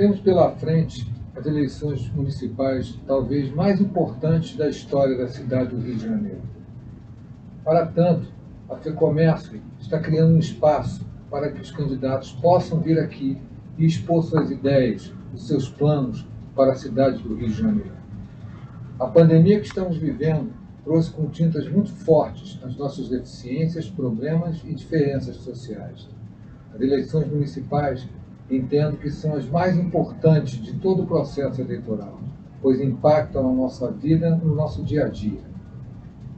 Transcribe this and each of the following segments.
Temos pela frente as eleições municipais talvez mais importantes da história da cidade do Rio de Janeiro. Para tanto, a FEComércio está criando um espaço para que os candidatos possam vir aqui e expor suas ideias, os seus planos para a cidade do Rio de Janeiro. A pandemia que estamos vivendo trouxe com tintas muito fortes as nossas deficiências, problemas e diferenças sociais. As eleições municipais entendo que são as mais importantes de todo o processo eleitoral, pois impactam na nossa vida, no nosso dia a dia.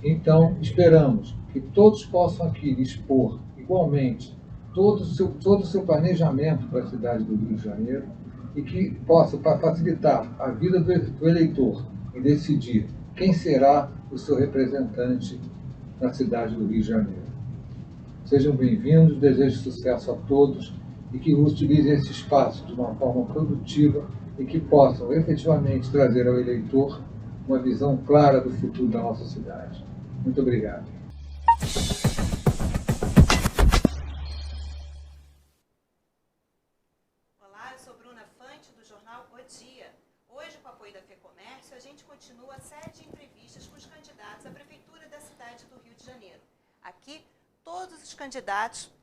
Então, esperamos que todos possam aqui expor igualmente todo o seu planejamento para a cidade do Rio de Janeiro e que possa, para facilitar a vida do eleitor em decidir quem será o seu representante na cidade do Rio de Janeiro. Sejam bem-vindos, desejo sucesso a todos e que utilizem esse espaço de uma forma produtiva e que possam efetivamente trazer ao eleitor uma visão clara do futuro da nossa cidade. Muito obrigado. Olá, eu sou Bruna Fante, do jornal O Dia. Hoje, com o apoio da FEComércio, a gente continua a série de entrevistas com os candidatos à Prefeitura da cidade do Rio de Janeiro. Aqui, todos os candidatos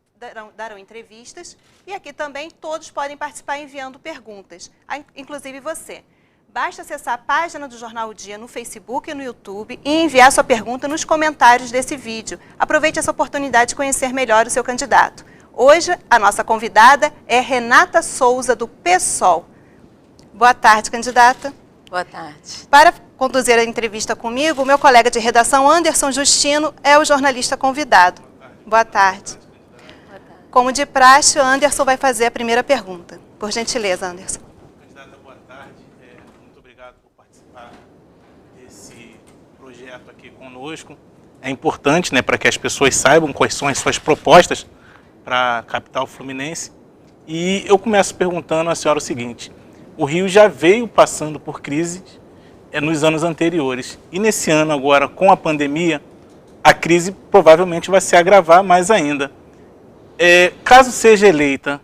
darão entrevistas e aqui também todos podem participar enviando perguntas, inclusive você. Basta acessar a página do Jornal O Dia no Facebook e no YouTube e enviar sua pergunta nos comentários desse vídeo. Aproveite essa oportunidade de conhecer melhor o seu candidato. Hoje, a nossa convidada é Renata Souza, do PSOL. Boa tarde, candidata. Boa tarde. Para conduzir a entrevista comigo, o meu colega de redação, Anderson Justino, é o jornalista convidado. Boa tarde. Como de praxe, o Anderson vai fazer a primeira pergunta. Por gentileza, Anderson. Candidata, boa tarde. Muito obrigado por participar desse projeto aqui conosco. É importante, né, para que as pessoas saibam quais são as suas propostas para a capital fluminense. E eu começo perguntando à senhora o seguinte: o Rio já veio passando por crises nos anos anteriores. E nesse ano agora, com a pandemia, a crise provavelmente vai se agravar mais ainda. Caso seja eleita,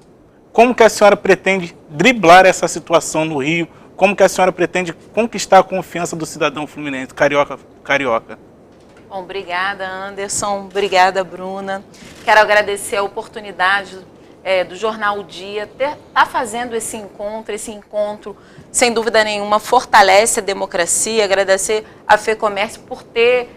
como que a senhora pretende driblar essa situação no Rio? Como que a senhora pretende conquistar a confiança do cidadão fluminense, carioca? Bom, obrigada, Anderson. Obrigada, Bruna. Quero agradecer a oportunidade do Jornal O Dia estar fazendo esse encontro, sem dúvida nenhuma, fortalece a democracia. Agradecer a FEComércio por ter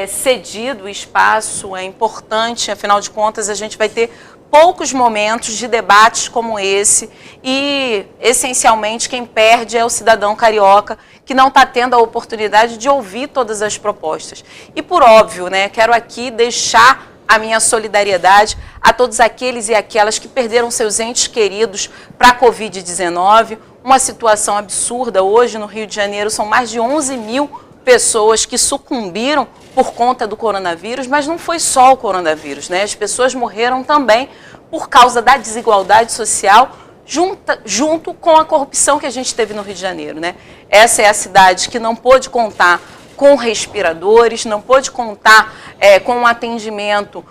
cedido o espaço, é importante, afinal de contas, a gente vai ter poucos momentos de debates como esse e, essencialmente, quem perde é o cidadão carioca, que não está tendo a oportunidade de ouvir todas as propostas. E, por óbvio, né, quero aqui deixar a minha solidariedade a todos aqueles e aquelas que perderam seus entes queridos para a Covid-19, uma situação absurda. Hoje, no Rio de Janeiro, são mais de 11 mil pessoas que sucumbiram por conta do coronavírus, mas não foi só o coronavírus, né? As pessoas morreram também por causa da desigualdade social, junto com a corrupção que a gente teve no Rio de Janeiro, né? Essa é a cidade que não pôde contar com respiradores, não pôde contar com um atendimento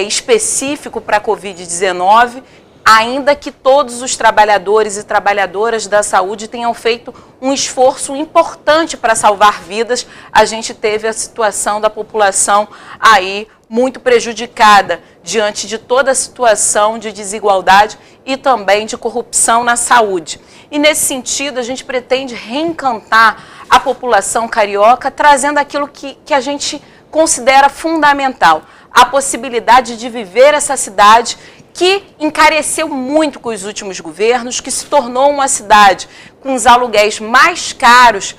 específico para a Covid-19, ainda que todos os trabalhadores e trabalhadoras da saúde tenham feito um esforço importante para salvar vidas, a gente teve a situação da população aí muito prejudicada diante de toda a situação de desigualdade e também de corrupção na saúde. E nesse sentido, a gente pretende reencantar a população carioca, trazendo aquilo que a gente considera fundamental, a possibilidade de viver essa cidade que encareceu muito com os últimos governos, que se tornou uma cidade com os aluguéis mais caros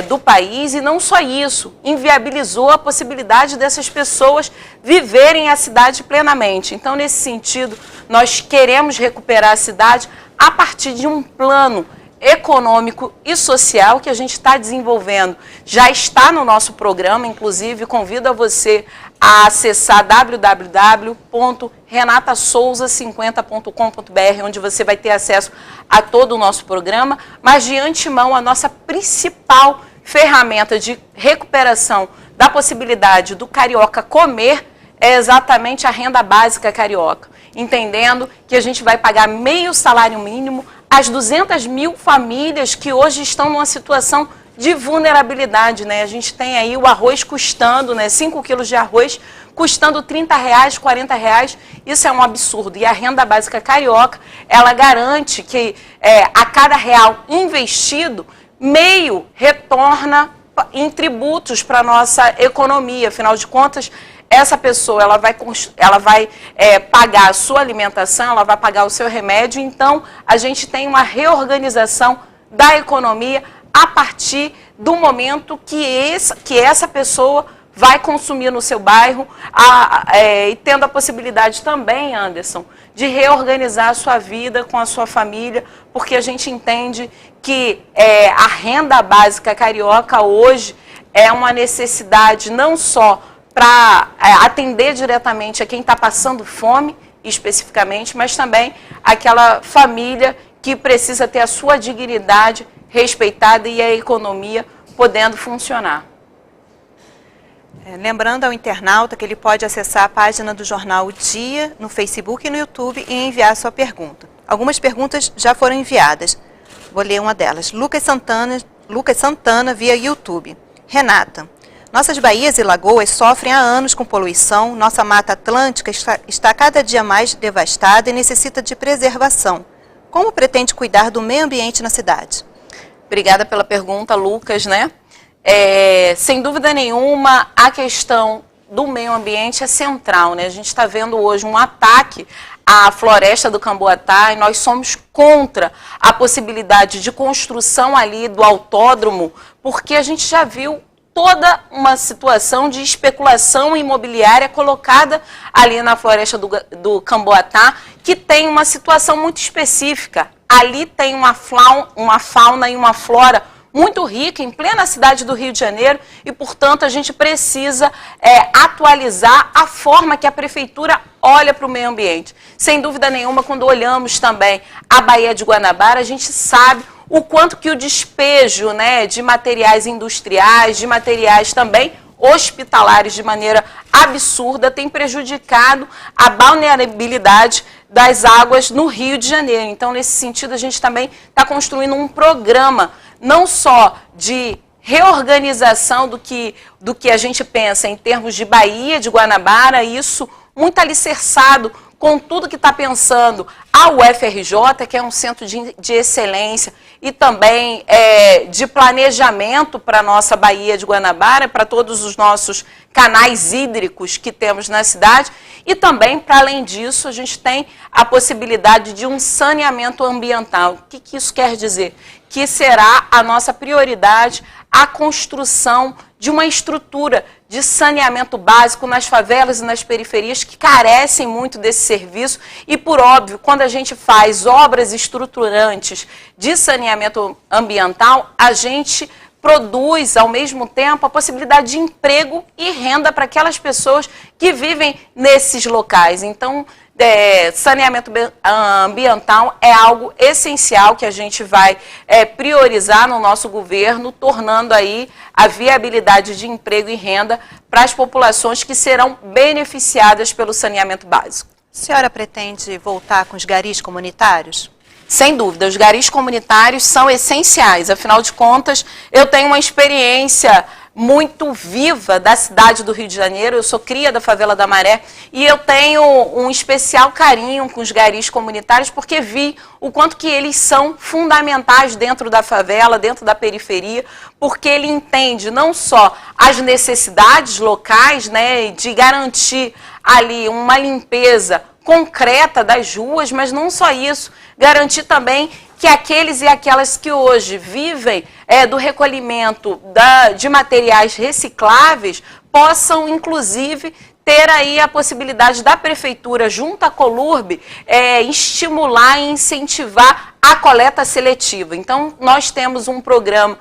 do país, e não só isso, inviabilizou a possibilidade dessas pessoas viverem a cidade plenamente. Então, nesse sentido, nós queremos recuperar a cidade a partir de um plano econômico e social que a gente está desenvolvendo. Já está no nosso programa, inclusive convido a você a acessar www.renatasouza50.com.br, onde você vai ter acesso a todo o nosso programa, mas de antemão a nossa principal ferramenta de recuperação da possibilidade do carioca comer é exatamente a renda básica carioca, entendendo que a gente vai pagar meio salário mínimo as 200 mil famílias que hoje estão numa situação de vulnerabilidade, né? A gente tem aí o arroz custando, né, 5 quilos de arroz custando R$30, R$40, isso é um absurdo. E a renda básica carioca, ela garante que a cada real investido, meio retorna em tributos para a nossa economia. Afinal de contas, essa pessoa ela vai pagar a sua alimentação, ela vai pagar o seu remédio. Então, a gente tem uma reorganização da economia a partir do momento que essa pessoa vai consumir no seu bairro, e tendo a possibilidade também, Anderson, de reorganizar a sua vida com a sua família, porque a gente entende que a renda básica carioca hoje é uma necessidade não só para atender diretamente a quem está passando fome, especificamente, mas também aquela família que precisa ter a sua dignidade respeitada e a economia podendo funcionar. Lembrando ao internauta que ele pode acessar a página do Jornal O Dia no Facebook e no YouTube e enviar sua pergunta. Algumas perguntas já foram enviadas. Vou ler uma delas. Lucas Santana via YouTube. Renata, nossas baías e lagoas sofrem há anos com poluição, nossa Mata Atlântica está cada dia mais devastada e necessita de preservação. Como pretende cuidar do meio ambiente na cidade? Obrigada pela pergunta, Lucas, né? Sem dúvida nenhuma, a questão do meio ambiente é central, né? A gente está vendo hoje um ataque à floresta do Camboatá e nós somos contra a possibilidade de construção ali do autódromo, porque a gente já viu toda uma situação de especulação imobiliária colocada ali na floresta do Camboatá, que tem uma situação muito específica. Ali tem uma fauna e uma flora muito rica, em plena cidade do Rio de Janeiro, e, portanto, a gente precisa atualizar a forma que a prefeitura olha para o meio ambiente. Sem dúvida nenhuma, quando olhamos também a Baía de Guanabara, a gente sabe o quanto que o despejo, né, de materiais industriais, de materiais também hospitalares de maneira absurda, tem prejudicado a vulnerabilidade das águas no Rio de Janeiro. Então, nesse sentido, a gente também está construindo um programa não só de reorganização do que a gente pensa em termos de Baía de Guanabara, isso muito alicerçado com tudo que está pensando a UFRJ, que é um centro de excelência, e também de planejamento para a nossa Baía de Guanabara, para todos os nossos canais hídricos que temos na cidade, e também, para além disso, a gente tem a possibilidade de um saneamento ambiental. O que isso quer dizer? Que será a nossa prioridade a construção de uma estrutura de saneamento básico nas favelas e nas periferias que carecem muito desse serviço e, por óbvio, quando a gente faz obras estruturantes de saneamento ambiental, a gente produz, ao mesmo tempo, a possibilidade de emprego e renda para aquelas pessoas que vivem nesses locais. Então, saneamento ambiental é algo essencial que a gente vai priorizar no nosso governo, tornando aí a viabilidade de emprego e renda para as populações que serão beneficiadas pelo saneamento básico. A senhora pretende voltar com os garis comunitários? Sem dúvida, os garis comunitários são essenciais, afinal de contas, eu tenho uma experiência muito viva da cidade do Rio de Janeiro, eu sou cria da favela da Maré e eu tenho um especial carinho com os garis comunitários porque vi o quanto que eles são fundamentais dentro da favela, dentro da periferia, porque ele entende não só as necessidades locais, né, de garantir ali uma limpeza concreta das ruas, mas não só isso, garantir também que aqueles e aquelas que hoje vivem do recolhimento de materiais recicláveis possam, inclusive, ter aí a possibilidade da prefeitura, junto à Colurb, estimular e incentivar a coleta seletiva. Então, nós temos um programa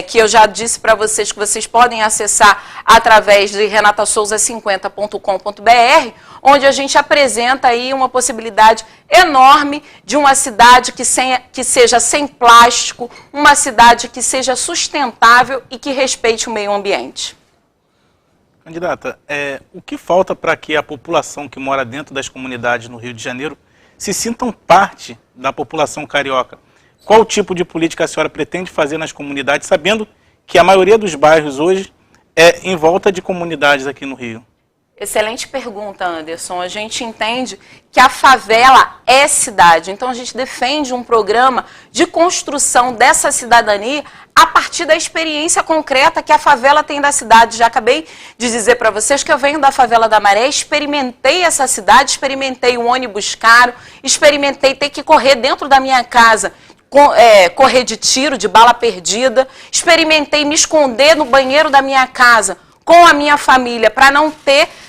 que eu já disse para vocês que vocês podem acessar através de renatasouza50.com.br, onde a gente apresenta aí uma possibilidade enorme de uma cidade que seja sem plástico, uma cidade que seja sustentável e que respeite o meio ambiente. Candidata, o que falta para que a população que mora dentro das comunidades no Rio de Janeiro se sintam parte da população carioca. Qual tipo de política a senhora pretende fazer nas comunidades, sabendo que a maioria dos bairros hoje é em volta de comunidades aqui no Rio? Excelente pergunta, Anderson. A gente entende que a favela é cidade. Então, a gente defende um programa de construção dessa cidadania a partir da experiência concreta que a favela tem da cidade. Já acabei de dizer para vocês que eu venho da favela da Maré, experimentei essa cidade, experimentei o ônibus caro, experimentei ter que correr dentro da minha casa, correr de tiro, de bala perdida, experimentei me esconder no banheiro da minha casa com a minha família para não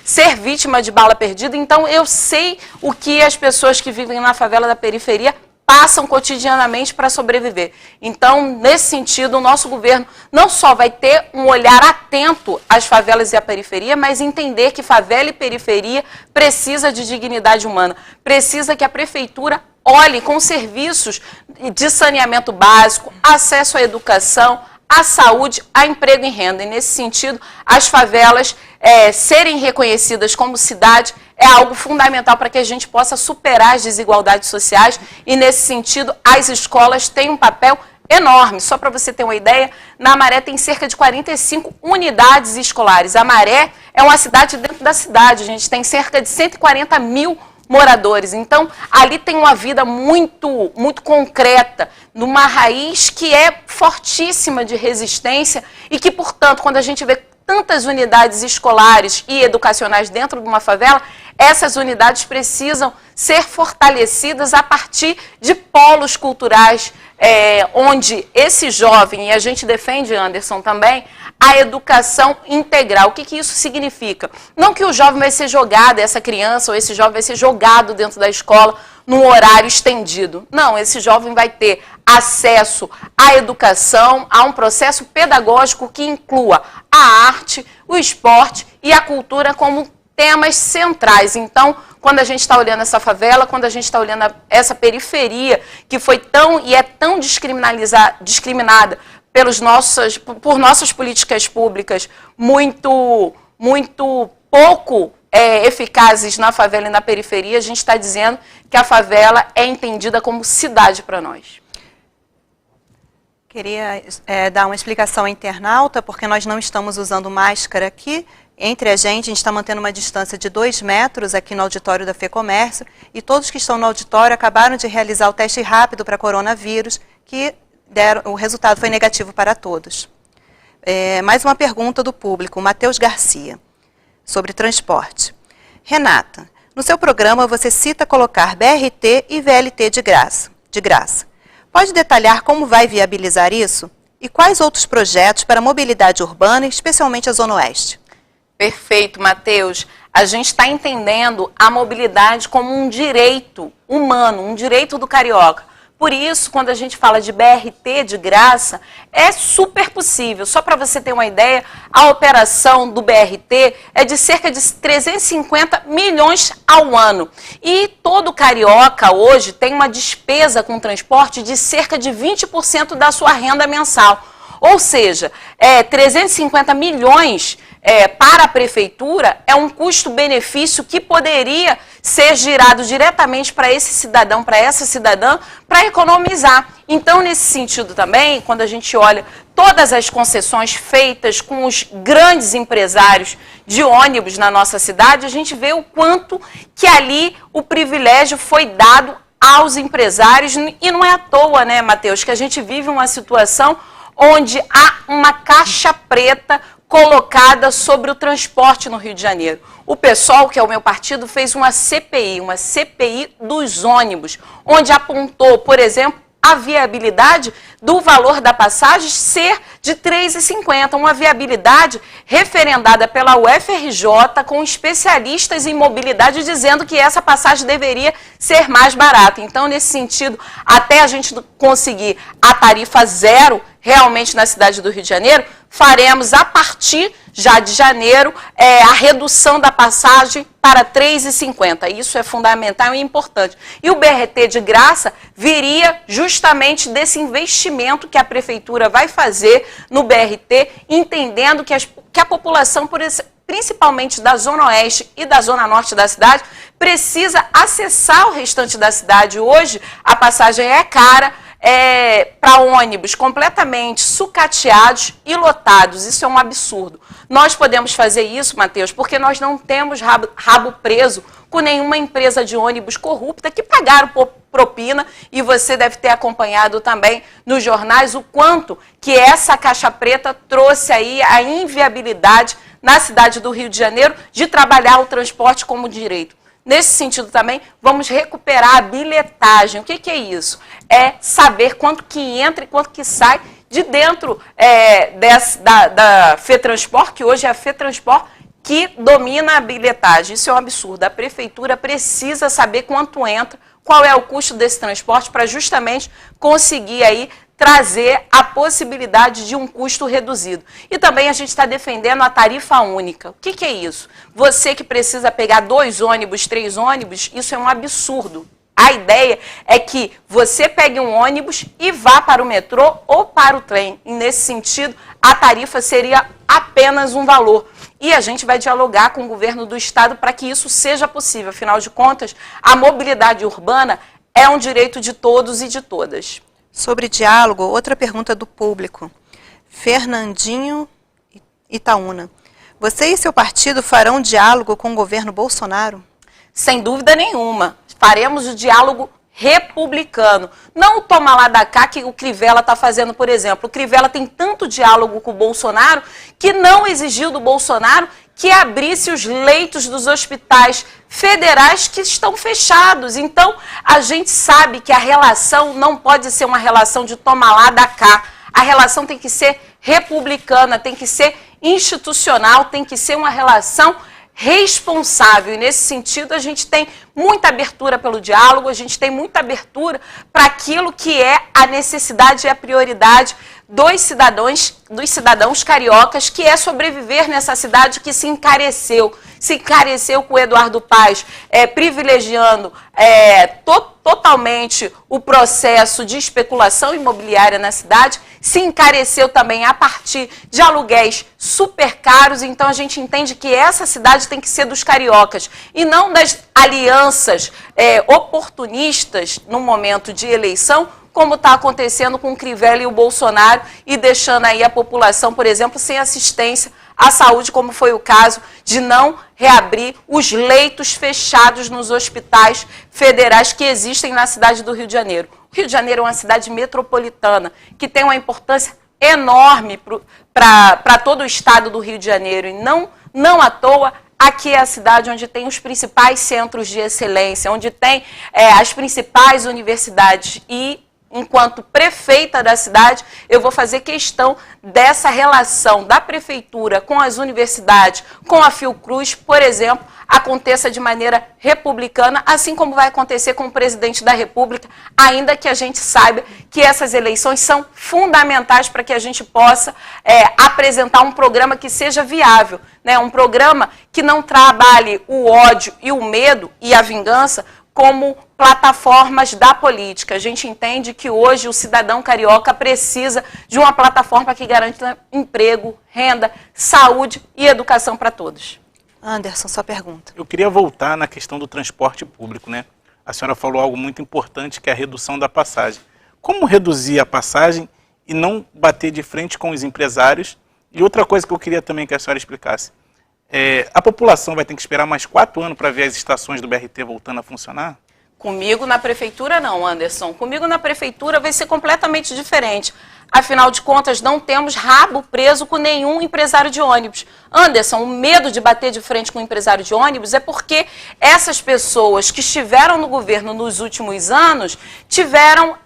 ser vítima de bala perdida. Então, eu sei o que as pessoas que vivem na favela da periferia passam cotidianamente para sobreviver. Então, nesse sentido, o nosso governo não só vai ter um olhar atento às favelas e à periferia, mas entender que favela e periferia precisa de dignidade humana, precisa que a prefeitura olhe com serviços de saneamento básico, acesso à educação, à saúde, a emprego e renda. E, nesse sentido, as favelas serem reconhecidas como cidade é algo fundamental para que a gente possa superar as desigualdades sociais. E, nesse sentido, as escolas têm um papel enorme. Só para você ter uma ideia, na Maré tem cerca de 45 unidades escolares. A Maré é uma cidade dentro da cidade. A gente tem cerca de 140 mil moradores. Então, ali tem uma vida muito, muito concreta, numa raiz que é fortíssima de resistência e que, portanto, quando a gente vê tantas unidades escolares e educacionais dentro de uma favela, essas unidades precisam ser fortalecidas a partir de polos culturais, onde esse jovem, e a gente defende, Anderson, também, a educação integral. O que isso significa? Não que o jovem vai ser jogado, essa criança ou esse jovem vai ser jogado dentro da escola num horário estendido. Não, esse jovem vai ter acesso à educação, a um processo pedagógico que inclua a arte, o esporte e a cultura como temas centrais. Então, quando a gente está olhando essa favela, quando a gente está olhando essa periferia que foi tão e é tão discriminada por nossas políticas públicas muito pouco eficazes na favela e na periferia, a gente está dizendo que a favela é entendida como cidade para nós. Queria dar uma explicação à internauta, porque nós não estamos usando máscara aqui. Entre a gente está mantendo uma distância de 2 metros aqui no auditório da FEComércio, e todos que estão no auditório acabaram de realizar o teste rápido para coronavírus, que o resultado foi negativo para todos. Mais uma pergunta do público, Matheus Garcia, sobre transporte. Renata, no seu programa você cita colocar BRT e VLT de graça. Pode detalhar como vai viabilizar isso? E quais outros projetos para a mobilidade urbana, especialmente a Zona Oeste? Perfeito, Matheus. A gente está entendendo a mobilidade como um direito humano, um direito do carioca. Por isso, quando a gente fala de BRT de graça, é super possível. Só para você ter uma ideia, a operação do BRT é de cerca de 350 milhões ao ano. E todo carioca hoje tem uma despesa com transporte de cerca de 20% da sua renda mensal. Ou seja, 350 milhões para a prefeitura é um custo-benefício que poderia ser girado diretamente para esse cidadão, para essa cidadã, para economizar. Então, nesse sentido também, quando a gente olha todas as concessões feitas com os grandes empresários de ônibus na nossa cidade, a gente vê o quanto que ali o privilégio foi dado aos empresários. E não é à toa, né, Matheus, que a gente vive uma situação onde há uma caixa preta colocada sobre o transporte no Rio de Janeiro. O PSOL, que é o meu partido, fez uma CPI dos ônibus, onde apontou, por exemplo, a viabilidade do valor da passagem ser de R$ 3,50, uma viabilidade referendada pela UFRJ com especialistas em mobilidade dizendo que essa passagem deveria ser mais barata. Então, nesse sentido, até a gente conseguir a tarifa zero realmente na cidade do Rio de Janeiro, faremos a partir já de janeiro a redução da passagem para R$ 3,50. Isso é fundamental e importante. E o BRT de graça viria justamente desse investimento que a prefeitura vai fazer no BRT, entendendo que a população principalmente da Zona Oeste e da Zona Norte da cidade, precisa acessar o restante da cidade. Hoje, a passagem é cara, para ônibus completamente sucateados e lotados. Isso é um absurdo. Nós podemos fazer isso, Matheus, porque nós não temos rabo preso com nenhuma empresa de ônibus corrupta que pagaram propina, e você deve ter acompanhado também nos jornais o quanto que essa caixa preta trouxe aí a inviabilidade na cidade do Rio de Janeiro de trabalhar o transporte como direito. Nesse sentido também, vamos recuperar a bilhetagem. O que é isso? É saber quanto que entra e quanto que sai de dentro da FETransport, que hoje é a FETransport que domina a bilhetagem. Isso é um absurdo. A prefeitura precisa saber quanto entra, qual é o custo desse transporte, para justamente conseguir aí trazer a possibilidade de um custo reduzido. E também a gente está defendendo a tarifa única. O que é isso? Você que precisa pegar 2 ônibus, 3 ônibus, isso é um absurdo. A ideia é que você pegue um ônibus e vá para o metrô ou para o trem. E nesse sentido, a tarifa seria apenas um valor. E a gente vai dialogar com o governo do estado para que isso seja possível. Afinal de contas, a mobilidade urbana é um direito de todos e de todas. Sobre diálogo, outra pergunta do público. Fernandinho Itaúna. Você e seu partido farão diálogo com o governo Bolsonaro? Sem dúvida nenhuma. Faremos o diálogo republicano. Não o toma lá da cá que o Crivella está fazendo, por exemplo. O Crivella tem tanto diálogo com o Bolsonaro que não exigiu do Bolsonaro que abrisse os leitos dos hospitais federais que estão fechados. Então, a gente sabe que a relação não pode ser uma relação de toma lá da cá. A relação tem que ser republicana, tem que ser institucional, tem que ser uma relação responsável. E nesse sentido, a gente tem muita abertura pelo diálogo, a gente tem muita abertura para aquilo que é a necessidade e a prioridade dos cidadãos cariocas, que é sobreviver nessa cidade que se encareceu com o Eduardo Paes, privilegiando totalmente o processo de especulação imobiliária na cidade, se encareceu também a partir de aluguéis super caros. Então a gente entende que essa cidade tem que ser dos cariocas e não das alianças oportunistas no momento de eleição, como está acontecendo com o Crivella e o Bolsonaro, e deixando aí a população, por exemplo, sem assistência à saúde, como foi o caso de não reabrir os leitos fechados nos hospitais federais que existem na cidade do Rio de Janeiro. O Rio de Janeiro é uma cidade metropolitana que tem uma importância enorme para todo o estado do Rio de Janeiro, e não à toa aqui é a cidade onde tem os principais centros de excelência, onde tem as principais universidades. E enquanto prefeita da cidade, eu vou fazer questão dessa relação da prefeitura com as universidades, com a Fiocruz, por exemplo, aconteça de maneira republicana, assim como vai acontecer com o presidente da República, ainda que a gente saiba que essas eleições são fundamentais para que a gente possa apresentar um programa que seja viável, né? Um programa que não trabalhe o ódio e o medo e a vingança como plataformas da política. A gente entende que hoje o cidadão carioca precisa de uma plataforma que garanta emprego, renda, saúde e educação para todos. Anderson, sua pergunta. Eu queria voltar na questão do transporte público, né? A senhora falou algo muito importante, que é a redução da passagem. Como reduzir a passagem e não bater de frente com os empresários? E outra coisa que eu queria também que a senhora explicasse. A população vai ter que esperar mais 4 anos para ver as estações do BRT voltando a funcionar? Comigo na prefeitura não, Anderson. Comigo na prefeitura vai ser completamente diferente. Afinal de contas, não temos rabo preso com nenhum empresário de ônibus. Anderson, o medo de bater de frente com o empresário de ônibus é porque essas pessoas que estiveram no governo nos últimos anos tiveram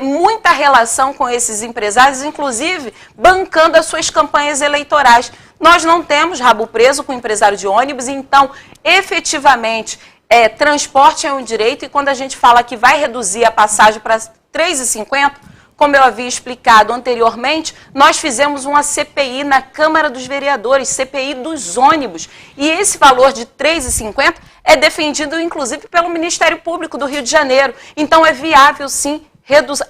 muita relação com esses empresários, inclusive bancando as suas campanhas eleitorais. Nós não temos rabo preso com o empresário de ônibus, então, efetivamente, transporte é um direito, e quando a gente fala que vai reduzir a passagem para R$ 3,50, como eu havia explicado anteriormente, nós fizemos uma CPI na Câmara dos Vereadores, CPI dos ônibus, e esse valor de R$ 3,50 é defendido, inclusive, pelo Ministério Público do Rio de Janeiro. Então, é viável, sim,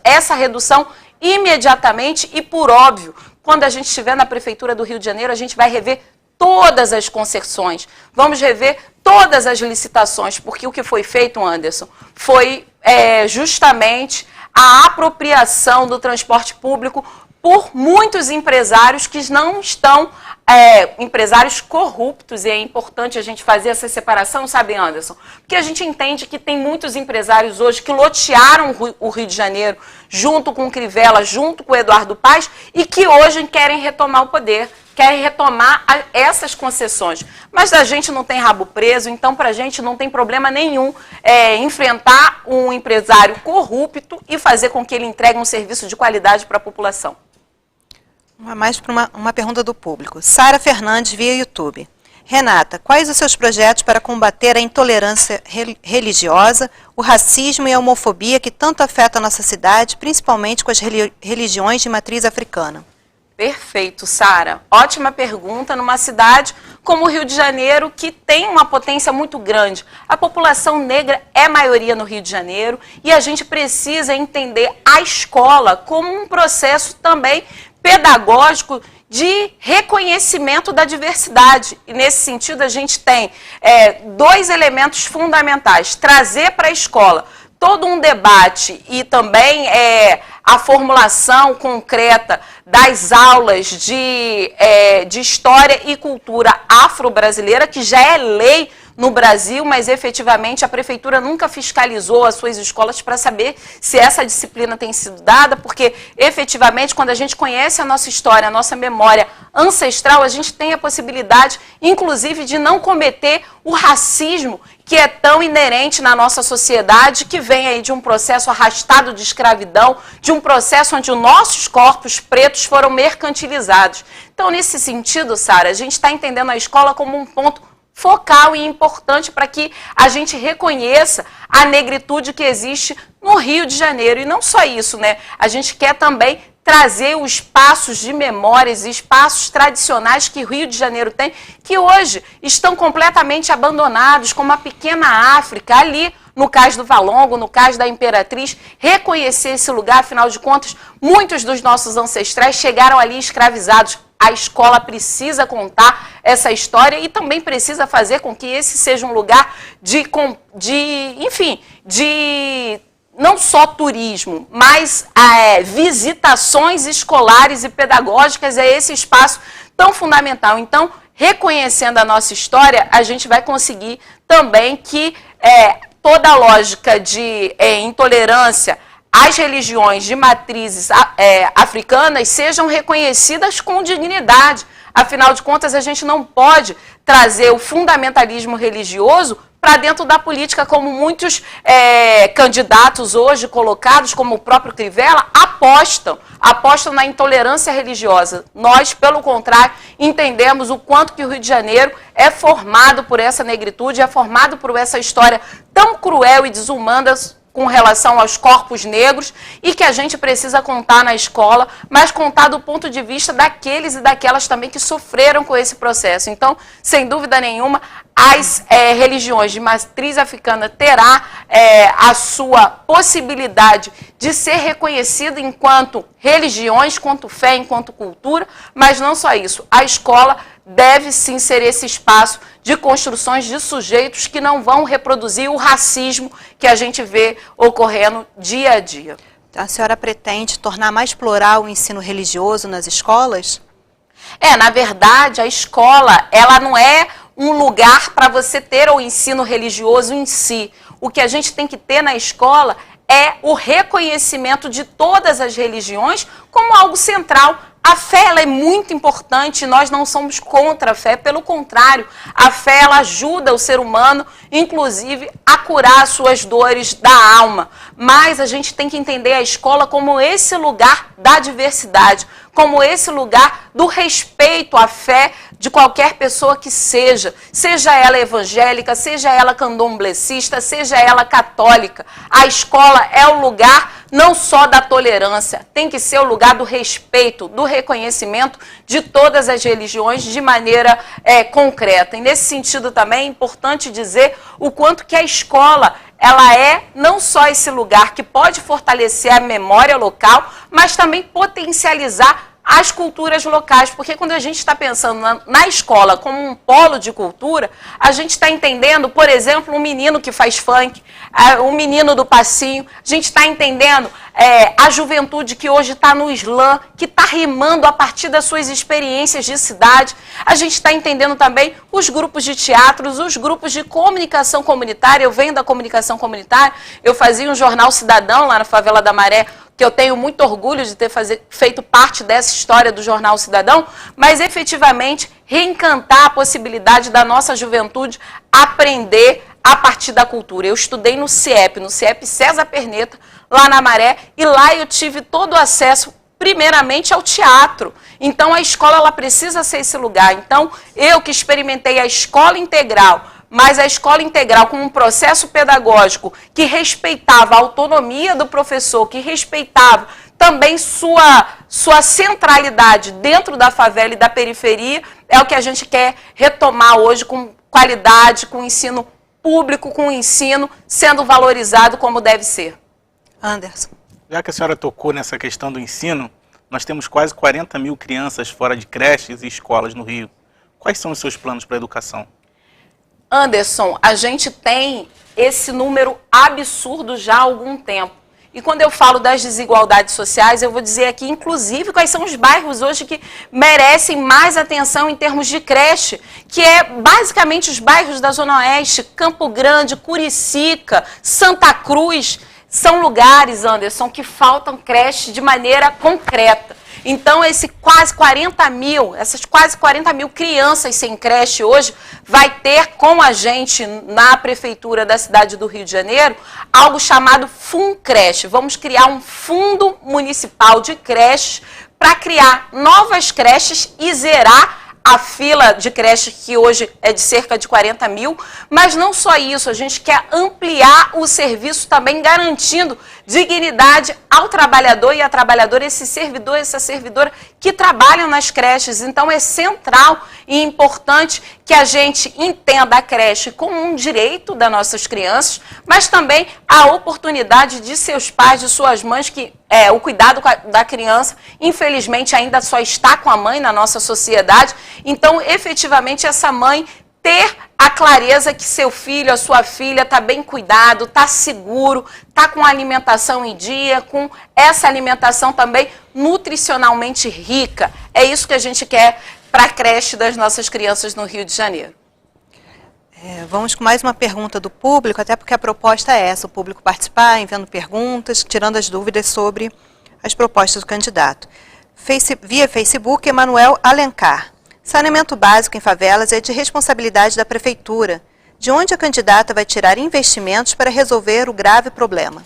essa redução imediatamente, e, por óbvio, quando a gente estiver na Prefeitura do Rio de Janeiro, a gente vai rever todas as concessões, vamos rever todas as licitações, porque o que foi feito, Anderson, foi justamente a apropriação do transporte público por muitos empresários que não estão, empresários corruptos, e é importante a gente fazer essa separação, sabe, Anderson? Porque a gente entende que tem muitos empresários hoje que lotearam o Rio de Janeiro, junto com o Crivella, junto com o Eduardo Paes, e que hoje querem retomar o poder, querem retomar essas concessões. Mas a gente não tem rabo preso, então para a gente não tem problema nenhum enfrentar um empresário corrupto e fazer com que ele entregue um serviço de qualidade para a população. Mais para uma pergunta do público. Sara Fernandes, via YouTube. Renata, quais os seus projetos para combater a intolerância religiosa, o racismo e a homofobia que tanto afetam a nossa cidade, principalmente com as religiões de matriz africana? Perfeito, Sara. Ótima pergunta. Numa cidade como o Rio de Janeiro, que tem uma potência muito grande. A população negra é maioria no Rio de Janeiro e a gente precisa entender a escola como um processo também pedagógico de reconhecimento da diversidade. E nesse sentido a gente tem dois elementos fundamentais. Trazer para a escola todo um debate e também a formulação concreta das aulas de história e cultura afro-brasileira, que já é lei no Brasil, mas efetivamente a prefeitura nunca fiscalizou as suas escolas para saber se essa disciplina tem sido dada, porque efetivamente quando a gente conhece a nossa história, a nossa memória ancestral, a gente tem a possibilidade, inclusive, de não cometer o racismo que é tão inerente na nossa sociedade, que vem aí de um processo arrastado de escravidão, de um processo onde os nossos corpos pretos foram mercantilizados. Então, nesse sentido, Sara, a gente está entendendo a escola como um ponto focal e importante para que a gente reconheça a negritude que existe no Rio de Janeiro. E não só isso, né? A gente quer também trazer os espaços de memórias e espaços tradicionais que o Rio de Janeiro tem, que hoje estão completamente abandonados, como a pequena África, ali no Cais do Valongo, no Cais da Imperatriz, reconhecer esse lugar, afinal de contas, muitos dos nossos ancestrais chegaram ali escravizados. A escola precisa contar essa história e também precisa fazer com que esse seja um lugar de não só turismo, mas visitações escolares e pedagógicas a esse espaço tão fundamental. Então, reconhecendo a nossa história, a gente vai conseguir também que toda a lógica de intolerância às religiões de matrizes africanas sejam reconhecidas com dignidade. Afinal de contas, a gente não pode trazer o fundamentalismo religioso para dentro da política, como muitos candidatos hoje colocados, como o próprio Crivella, apostam na intolerância religiosa. Nós, pelo contrário, entendemos o quanto que o Rio de Janeiro é formado por essa negritude, é formado por essa história tão cruel e desumana com relação aos corpos negros e que a gente precisa contar na escola, mas contar do ponto de vista daqueles e daquelas também que sofreram com esse processo. Então, sem dúvida nenhuma, as religiões de matriz africana terá a sua possibilidade de ser reconhecida enquanto religiões, enquanto fé, enquanto cultura, mas não só isso. A escola deve sim ser esse espaço de construções de sujeitos que não vão reproduzir o racismo que a gente vê ocorrendo dia a dia. A senhora pretende tornar mais plural o ensino religioso nas escolas? Na verdade, a escola, ela não é um lugar para você ter o ensino religioso em si. O que a gente tem que ter na escola é o reconhecimento de todas as religiões como algo central. A fé ela é muito importante, nós não somos contra a fé, pelo contrário, a fé ela ajuda o ser humano, inclusive, a curar suas dores da alma. Mas a gente tem que entender a escola como esse lugar da diversidade, como esse lugar do respeito à fé de qualquer pessoa que seja ela evangélica, seja ela candomblessista, seja ela católica. A escola é o lugar não só da tolerância, tem que ser o lugar do respeito, do reconhecimento de todas as religiões de maneira concreta. E nesse sentido também é importante dizer o quanto que a escola ela é não só esse lugar que pode fortalecer a memória local, mas também potencializar as culturas locais, porque quando a gente está pensando na escola como um polo de cultura, a gente está entendendo, por exemplo, um menino que faz funk, um menino do passinho, a gente está entendendo a juventude que hoje está no slam, que está rimando a partir das suas experiências de cidade, a gente está entendendo também os grupos de teatros, os grupos de comunicação comunitária. Eu venho da comunicação comunitária, eu fazia um jornal Cidadão lá na Favela da Maré, que eu tenho muito orgulho de ter feito parte dessa história do Jornal Cidadão, mas efetivamente reencantar a possibilidade da nossa juventude aprender a partir da cultura. Eu estudei no CIEP César Perneta, lá na Maré, e lá eu tive todo o acesso, primeiramente, ao teatro. Então a escola ela precisa ser esse lugar. Então eu que experimentei a escola integral, mas a escola integral com um processo pedagógico que respeitava a autonomia do professor, que respeitava também sua centralidade dentro da favela e da periferia, é o que a gente quer retomar hoje com qualidade, com ensino público, com ensino sendo valorizado como deve ser. Anderson. Já que a senhora tocou nessa questão do ensino, nós temos quase 40 mil crianças fora de creches e escolas no Rio. Quais são os seus planos para a educação? Anderson, a gente tem esse número absurdo já há algum tempo. E quando eu falo das desigualdades sociais, eu vou dizer aqui, inclusive, quais são os bairros hoje que merecem mais atenção em termos de creche, que é basicamente os bairros da Zona Oeste, Campo Grande, Curicica, Santa Cruz. São lugares, Anderson, que faltam creche de maneira concreta. Então, essas quase 40 mil crianças sem creche hoje vai ter com a gente na Prefeitura da cidade do Rio de Janeiro algo chamado FUNCreche. Vamos criar um fundo municipal de creches para criar novas creches e zerar a fila de creches que hoje é de cerca de 40 mil, mas não só isso, a gente quer ampliar o serviço também garantindo dignidade ao trabalhador e à trabalhadora, esse servidor, essa servidora que trabalham nas creches. Então é central e importante que a gente entenda a creche como um direito das nossas crianças, mas também a oportunidade de seus pais, de suas mães, que o cuidado da criança, infelizmente, ainda só está com a mãe na nossa sociedade. Então, efetivamente, essa mãe ter a clareza que seu filho, a sua filha está bem cuidado, está seguro, está com a alimentação em dia, com essa alimentação também nutricionalmente rica. É isso que a gente quer para a creche das nossas crianças no Rio de Janeiro. Vamos com mais uma pergunta do público, até porque a proposta é essa, o público participar, enviando perguntas, tirando as dúvidas sobre as propostas do candidato. Via Facebook, Emanuel Alencar. Saneamento básico em favelas é de responsabilidade da Prefeitura. De onde a candidata vai tirar investimentos para resolver o grave problema?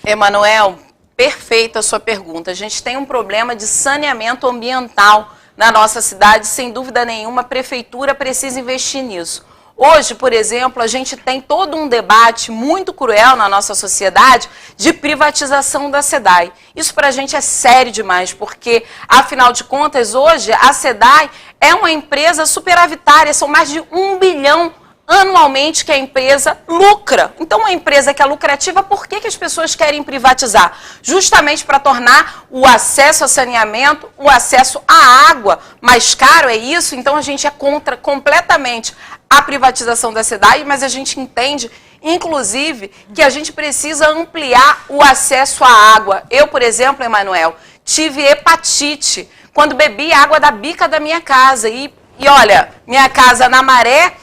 Emanuel, perfeita a sua pergunta. A gente tem um problema de saneamento ambiental na nossa cidade, sem dúvida nenhuma, a Prefeitura precisa investir nisso. Hoje, por exemplo, a gente tem todo um debate muito cruel na nossa sociedade de privatização da SEDAI. Isso para a gente é sério demais, porque, afinal de contas, hoje a SEDAI é uma empresa superavitária, são mais de 1 bilhão anualmente que a empresa lucra. Então, uma empresa que é lucrativa, por que as pessoas querem privatizar? Justamente para tornar o acesso a saneamento, o acesso à água mais caro, é isso? Então, a gente é contra completamente a privatização da SEDAI, mas a gente entende, inclusive, que a gente precisa ampliar o acesso à água. Eu, por exemplo, Emanuel, tive hepatite quando bebi água da bica da minha casa. E olha, minha casa na Maré,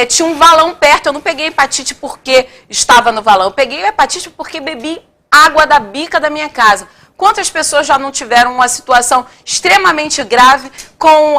tinha um valão perto. Eu não peguei hepatite porque estava no valão. Eu peguei hepatite porque bebi água da bica da minha casa. Quantas pessoas já não tiveram uma situação extremamente grave com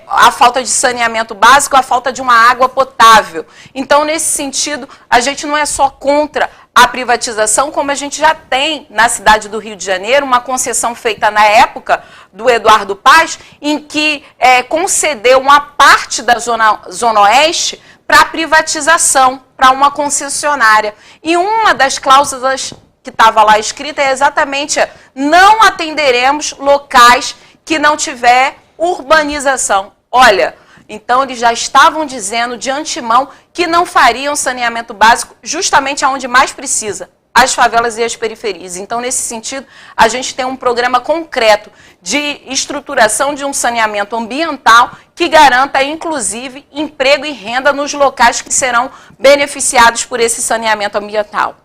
a falta de saneamento básico, a falta de uma água potável? Então, nesse sentido, a gente não é só contra a privatização, como a gente já tem na cidade do Rio de Janeiro, uma concessão feita na época do Eduardo Paes, em que concedeu uma parte da Zona Oeste para privatização, para uma concessionária. E uma das cláusulas que estava lá escrita é exatamente: não atenderemos locais que não tiver urbanização. Olha, então eles já estavam dizendo de antemão que não fariam saneamento básico justamente aonde mais precisa, as favelas e as periferias. Então, nesse sentido, a gente tem um programa concreto de estruturação de um saneamento ambiental que garanta, inclusive, emprego e renda nos locais que serão beneficiados por esse saneamento ambiental.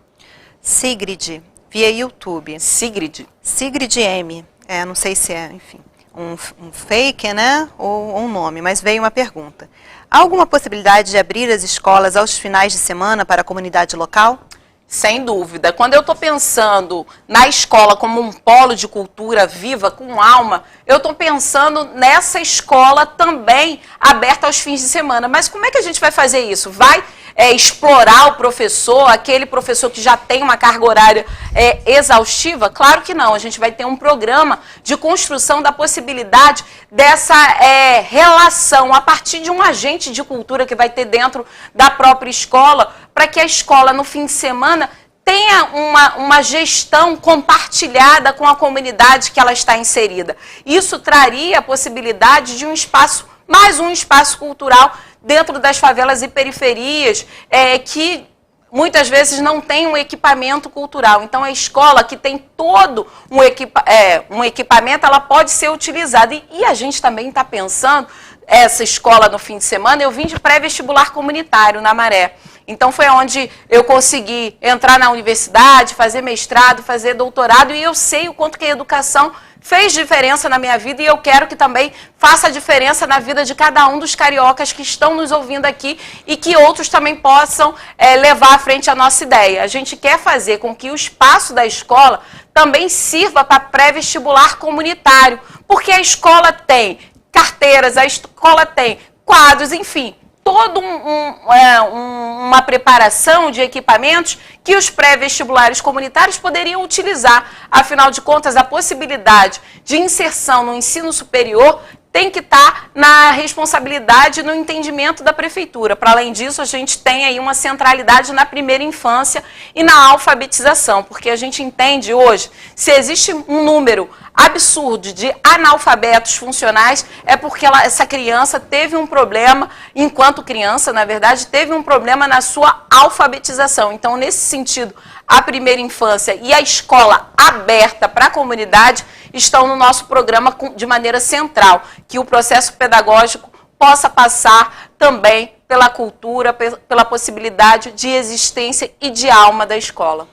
Sigrid, via YouTube. Sigrid. Sigrid M. Não sei se é, enfim, um fake, né, ou um nome, mas veio uma pergunta. Há alguma possibilidade de abrir as escolas aos finais de semana para a comunidade local? Sem dúvida. Quando eu estou pensando na escola como um polo de cultura viva, com alma, eu estou pensando nessa escola também aberta aos fins de semana. Mas como é que a gente vai fazer isso? Vai explorar o professor, aquele professor que já tem uma carga horária exaustiva? Claro que não. A gente vai ter um programa de construção da possibilidade dessa relação a partir de um agente de cultura que vai ter dentro da própria escola, para que a escola, no fim de semana, tenha uma gestão compartilhada com a comunidade que ela está inserida. Isso traria a possibilidade de mais um espaço cultural dentro das favelas e periferias, que muitas vezes não tem um equipamento cultural. Então, a escola que tem todo um equipamento, ela pode ser utilizada. E a gente também está pensando, essa escola no fim de semana, eu vim de pré-vestibular comunitário na Maré. Então, foi onde eu consegui entrar na universidade, fazer mestrado, fazer doutorado, e eu sei o quanto que a educação fez diferença na minha vida, e eu quero que também faça diferença na vida de cada um dos cariocas que estão nos ouvindo aqui e que outros também possam levar à frente a nossa ideia. A gente quer fazer com que o espaço da escola também sirva para pré-vestibular comunitário, porque a escola tem carteiras, a escola tem quadros, enfim, toda uma preparação de equipamentos que os pré-vestibulares comunitários poderiam utilizar. Afinal de contas, a possibilidade de inserção no ensino superior tem que estar na responsabilidade e no entendimento da prefeitura. Para além disso, a gente tem aí uma centralidade na primeira infância e na alfabetização, porque a gente entende hoje, se existe um número absurdo de analfabetos funcionais, é porque essa criança teve um problema, enquanto criança, na verdade, teve um problema na sua alfabetização. Então, nesse sentido, a primeira infância e a escola aberta para a comunidade estão no nosso programa de maneira central, que o processo pedagógico possa passar também pela cultura, pela possibilidade de existência e de alma da escola.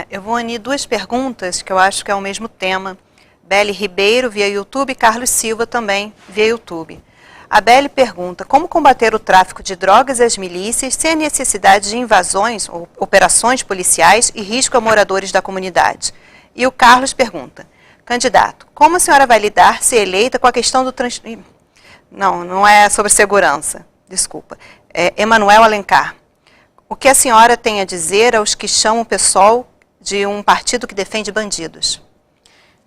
Eu vou unir duas perguntas que eu acho que é o mesmo tema. Beli Ribeiro, via YouTube, e Carlos Silva, também via YouTube. A Beli pergunta: como combater o tráfico de drogas e as milícias sem a necessidade de invasões ou operações policiais e risco a moradores da comunidade? E o Carlos pergunta: candidato, como a senhora vai lidar, se eleita, com a questão do transporte... Não é sobre segurança, desculpa. Emanuel Alencar. O que a senhora tem a dizer aos que chamam o PSOL de um partido que defende bandidos?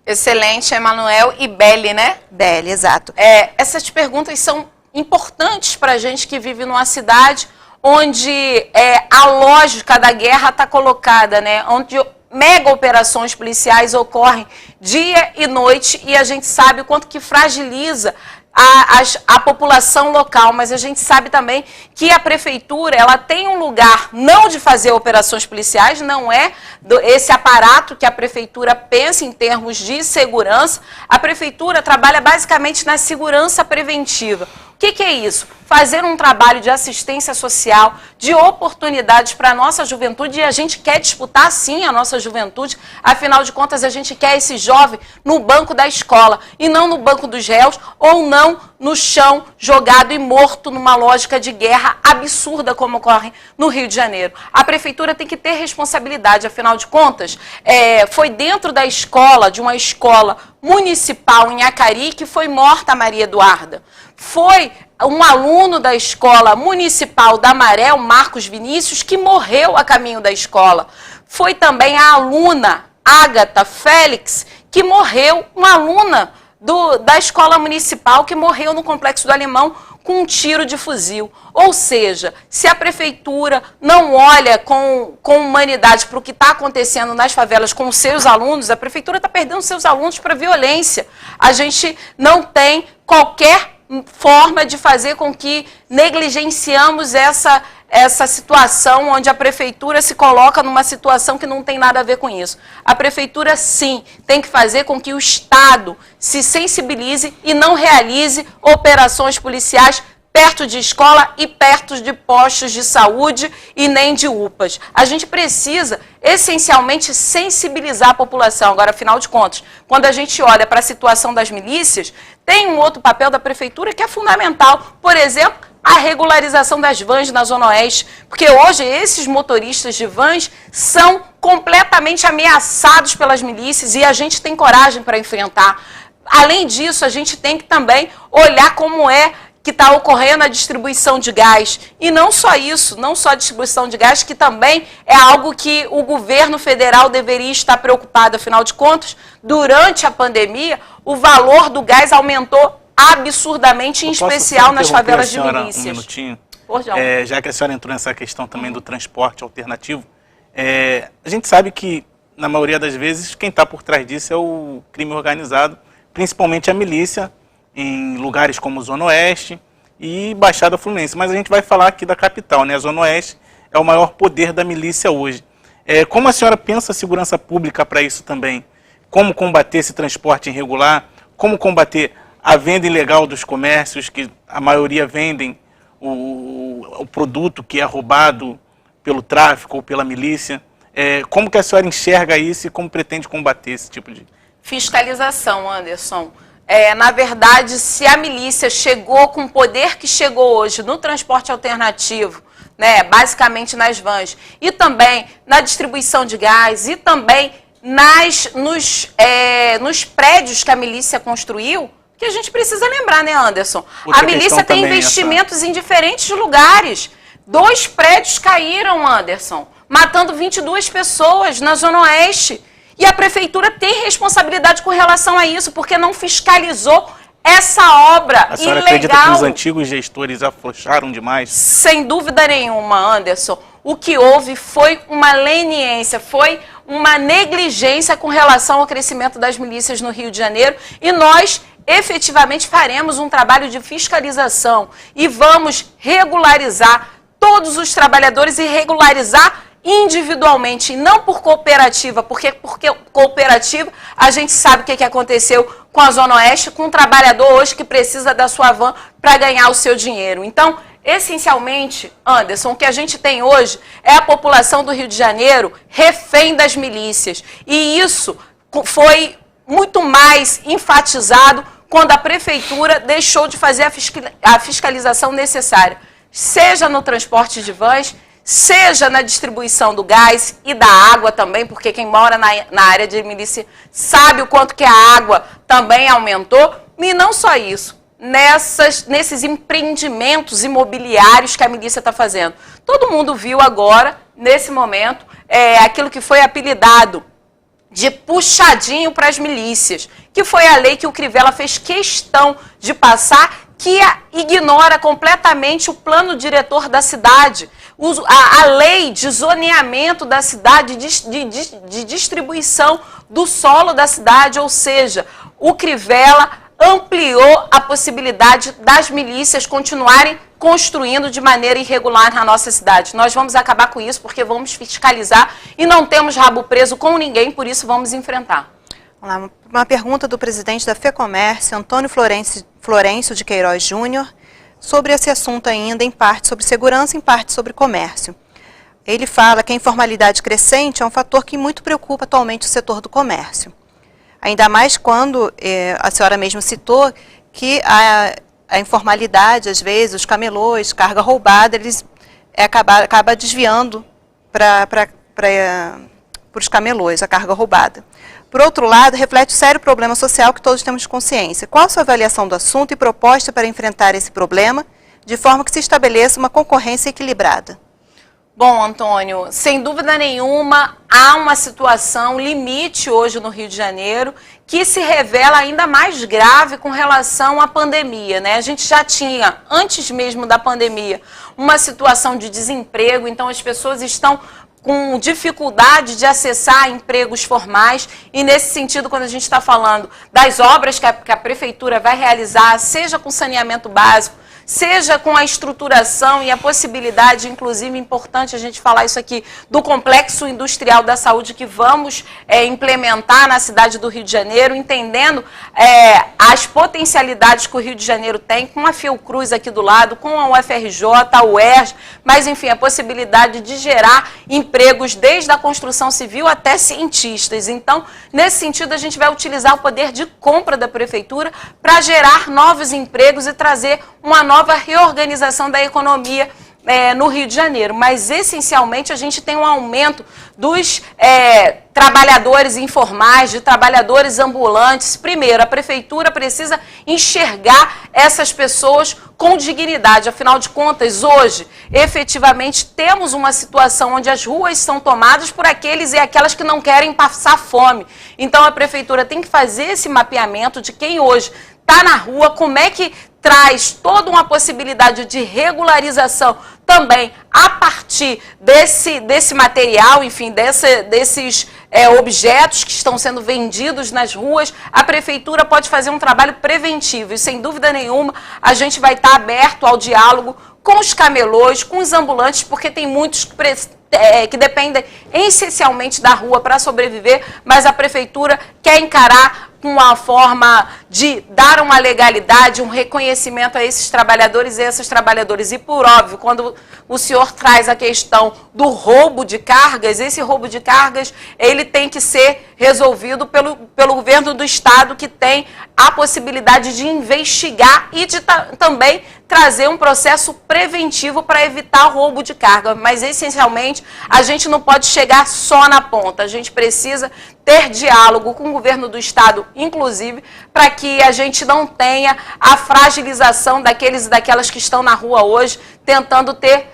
Excelente, Emanuel e Beli, né? Beli, exato. Essas perguntas são importantes para a gente que vive numa cidade onde a lógica da guerra está colocada, né? Onde mega operações policiais ocorrem dia e noite, e a gente sabe o quanto que fragiliza a população local, mas a gente sabe também que a prefeitura, ela tem um lugar não de fazer operações policiais, não é esse aparato que a prefeitura pensa em termos de segurança. A prefeitura trabalha basicamente na segurança preventiva. O que é isso? Fazer um trabalho de assistência social, de oportunidades para a nossa juventude, e a gente quer disputar sim a nossa juventude, afinal de contas a gente quer esse jovem no banco da escola, e não no banco dos réus, ou não no chão, jogado e morto numa lógica de guerra absurda como ocorre no Rio de Janeiro. A prefeitura tem que ter responsabilidade, afinal de contas, foi dentro da escola, de uma escola municipal em Acari, que foi morta a Maria Eduarda. Foi um aluno da escola municipal da Maré, o Marcos Vinícius, que morreu a caminho da escola. Foi também a aluna Ágata Félix, que morreu, uma aluna da escola municipal, que morreu no Complexo do Alemão com um tiro de fuzil. Ou seja, se a prefeitura não olha com humanidade para o que está acontecendo nas favelas com os seus alunos, a prefeitura está perdendo seus alunos para violência. A gente não tem qualquer forma de fazer com que negligenciamos essa situação onde a prefeitura se coloca numa situação que não tem nada a ver com isso. A prefeitura, sim, tem que fazer com que o Estado se sensibilize e não realize operações policiais perto de escola e perto de postos de saúde e nem de UPAs. A gente precisa, essencialmente, sensibilizar a população. Agora, afinal de contas, quando a gente olha para a situação das milícias, tem um outro papel da prefeitura que é fundamental. Por exemplo, a regularização das vans na Zona Oeste, porque hoje esses motoristas de vans são completamente ameaçados pelas milícias e a gente tem coragem para enfrentar. Além disso, a gente tem que também olhar como é que está ocorrendo a distribuição de gás. E não só isso, não só a distribuição de gás, que também é algo que o governo federal deveria estar preocupado. Afinal de contas, durante a pandemia, o valor do gás aumentou absurdamente, em especial nas favelas de milícias. Um minutinho? Já que a senhora entrou nessa questão também do transporte alternativo, a gente sabe que, na maioria das vezes, quem está por trás disso é o crime organizado, principalmente a milícia, em lugares como Zona Oeste e Baixada Fluminense. Mas a gente vai falar aqui da capital, né? A Zona Oeste é o maior poder da milícia hoje. Como a senhora pensa a segurança pública para isso também? Como combater esse transporte irregular? Como combater a venda ilegal dos comércios, que a maioria vendem o produto que é roubado pelo tráfico ou pela milícia? Como que a senhora enxerga isso e como pretende combater esse tipo de... Fiscalização, Anderson. Na verdade, se a milícia chegou com o poder que chegou hoje no transporte alternativo, né, basicamente nas vans, e também na distribuição de gás, e também nos prédios que a milícia construiu, que a gente precisa lembrar, né, Anderson? A milícia tem investimentos em diferentes lugares. 2 prédios caíram, Anderson, matando 22 pessoas na Zona Oeste. E a prefeitura tem responsabilidade com relação a isso, porque não fiscalizou essa obra ilegal. A senhora acredita que os antigos gestores afrouxaram demais? Sem dúvida nenhuma, Anderson. O que houve foi uma leniência, foi uma negligência com relação ao crescimento das milícias no Rio de Janeiro. E nós, efetivamente, faremos um trabalho de fiscalização e vamos regularizar todos os trabalhadores e regularizar individualmente, não por cooperativa, porque cooperativa a gente sabe o que aconteceu com a Zona Oeste, com um trabalhador hoje que precisa da sua van para ganhar o seu dinheiro. Então, essencialmente, Anderson, o que a gente tem hoje é a população do Rio de Janeiro refém das milícias. E isso foi muito mais enfatizado quando a prefeitura deixou de fazer a fiscalização necessária, seja no transporte de vans, seja na distribuição do gás e da água também, porque quem mora na área de milícia sabe o quanto que a água também aumentou. E não só isso, nesses empreendimentos imobiliários que a milícia está fazendo. Todo mundo viu agora, nesse momento, aquilo que foi apelidado de puxadinho para as milícias, que foi a lei que o Crivella fez questão de passar, que ignora completamente o plano diretor da cidade, a lei de zoneamento da cidade, de distribuição do solo da cidade, ou seja, o Crivella ampliou a possibilidade das milícias continuarem construindo de maneira irregular na nossa cidade. Nós vamos acabar com isso porque vamos fiscalizar e não temos rabo preso com ninguém, por isso vamos enfrentar. Vamos lá, uma pergunta do presidente da FEComércio, Antônio Florencio de Queiroz Júnior, sobre esse assunto ainda, em parte sobre segurança, em parte sobre comércio. Ele fala que a informalidade crescente é um fator que muito preocupa atualmente o setor do comércio. Ainda mais quando a senhora mesmo citou que a informalidade, às vezes, os camelôs, carga roubada, eles acaba desviando para os camelôs, a carga roubada. Por outro lado, reflete o sério problema social que todos temos consciência. Qual a sua avaliação do assunto e proposta para enfrentar esse problema, de forma que se estabeleça uma concorrência equilibrada? Bom, Antônio, sem dúvida nenhuma, há uma situação limite hoje no Rio de Janeiro que se revela ainda mais grave com relação à pandemia, né? A gente já tinha, antes mesmo da pandemia, uma situação de desemprego, então as pessoas estão com dificuldade de acessar empregos formais, e nesse sentido, quando a gente está falando das obras que a Prefeitura vai realizar, seja com saneamento básico, seja com a estruturação e a possibilidade, inclusive, importante a gente falar isso aqui, do complexo industrial da saúde que vamos implementar na cidade do Rio de Janeiro, entendendo as potencialidades que o Rio de Janeiro tem, com a Fiocruz aqui do lado, com a UFRJ, a UERJ, mas, enfim, a possibilidade de gerar empregos desde a construção civil até cientistas. Então, nesse sentido, a gente vai utilizar o poder de compra da Prefeitura para gerar novos empregos e trazer uma nova reorganização da economia no Rio de Janeiro. Mas, essencialmente, a gente tem um aumento dos trabalhadores informais, de trabalhadores ambulantes. Primeiro, a Prefeitura precisa enxergar essas pessoas com dignidade. Afinal de contas, hoje, efetivamente, temos uma situação onde as ruas são tomadas por aqueles e aquelas que não querem passar fome. Então, a Prefeitura tem que fazer esse mapeamento de quem hoje está na rua, como é que traz toda uma possibilidade de regularização também a partir desse material, enfim, desses objetos que estão sendo vendidos nas ruas. A Prefeitura pode fazer um trabalho preventivo e, sem dúvida nenhuma, a gente vai estar aberto ao diálogo com os camelôs, com os ambulantes, porque tem muitos que dependem essencialmente da rua para sobreviver, mas a Prefeitura quer encarar com uma forma de dar uma legalidade, um reconhecimento a esses trabalhadores e essas trabalhadoras. E, por óbvio, quando o senhor traz a questão do roubo de cargas, esse roubo de cargas, ele tem que ser resolvido pelo governo do Estado, que tem a possibilidade de investigar e de também trazer um processo preventivo para evitar o roubo de carga. Mas, essencialmente, a gente não pode chegar só na ponta. A gente precisa ter diálogo com o governo do Estado, inclusive, para que a gente não tenha a fragilização daqueles e daquelas que estão na rua hoje, tentando ter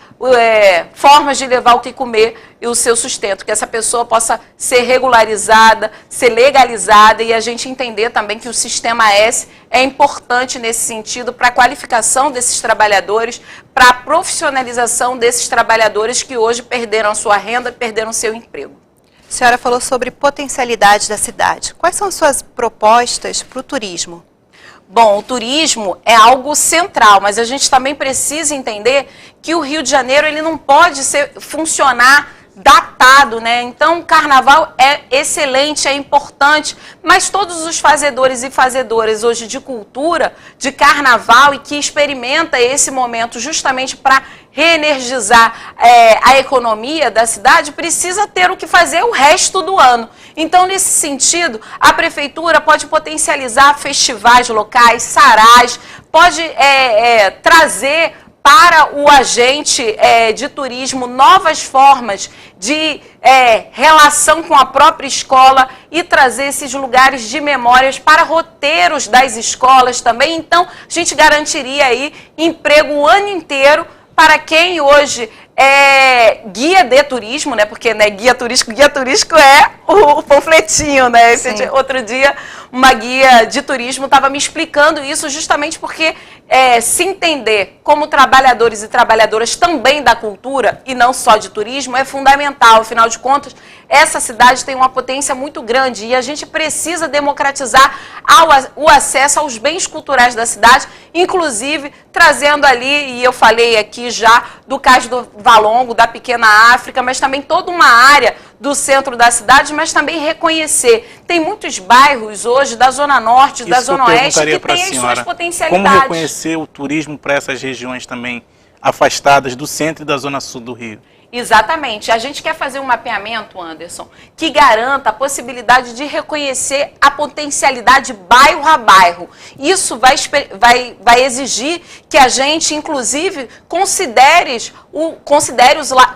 formas de levar o que comer e o seu sustento, que essa pessoa possa ser regularizada, ser legalizada, e a gente entender também que o Sistema S é importante nesse sentido para a qualificação desses trabalhadores, para a profissionalização desses trabalhadores que hoje perderam a sua renda, perderam o seu emprego. A senhora falou sobre potencialidades da cidade. Quais são suas propostas para o turismo? Bom, o turismo é algo central, mas a gente também precisa entender que o Rio de Janeiro ele não pode funcionar datado, né? Então, o carnaval é excelente, é importante, mas todos os fazedores e fazedoras hoje de cultura, de carnaval, e que experimenta esse momento justamente para reenergizar a economia da cidade, precisa ter o que fazer o resto do ano. Então, nesse sentido, a Prefeitura pode potencializar festivais locais, sarais, pode trazer para o agente de turismo novas formas de relação com a própria escola e trazer esses lugares de memórias para roteiros das escolas também. Então, a gente garantiria aí emprego o ano inteiro para quem hoje é guia de turismo, né? Porque guia turístico é o panfletinho, né? Outro dia, uma guia de turismo estava me explicando isso justamente porque se entender como trabalhadores e trabalhadoras também da cultura e não só de turismo é fundamental. Afinal de contas, essa cidade tem uma potência muito grande e a gente precisa democratizar o acesso aos bens culturais da cidade, inclusive trazendo ali, e eu falei aqui já do Cais do Valongo, da Pequena África, mas também toda uma área do centro da cidade, mas também reconhecer. Tem muitos bairros hoje da Zona Norte, da Zona Oeste, que têm as suas potencialidades. Como reconhecer o turismo para essas regiões também afastadas do centro e da Zona Sul do Rio? Exatamente. A gente quer fazer um mapeamento, Anderson, que garanta a possibilidade de reconhecer a potencialidade bairro a bairro. Isso vai exigir que a gente, inclusive, considere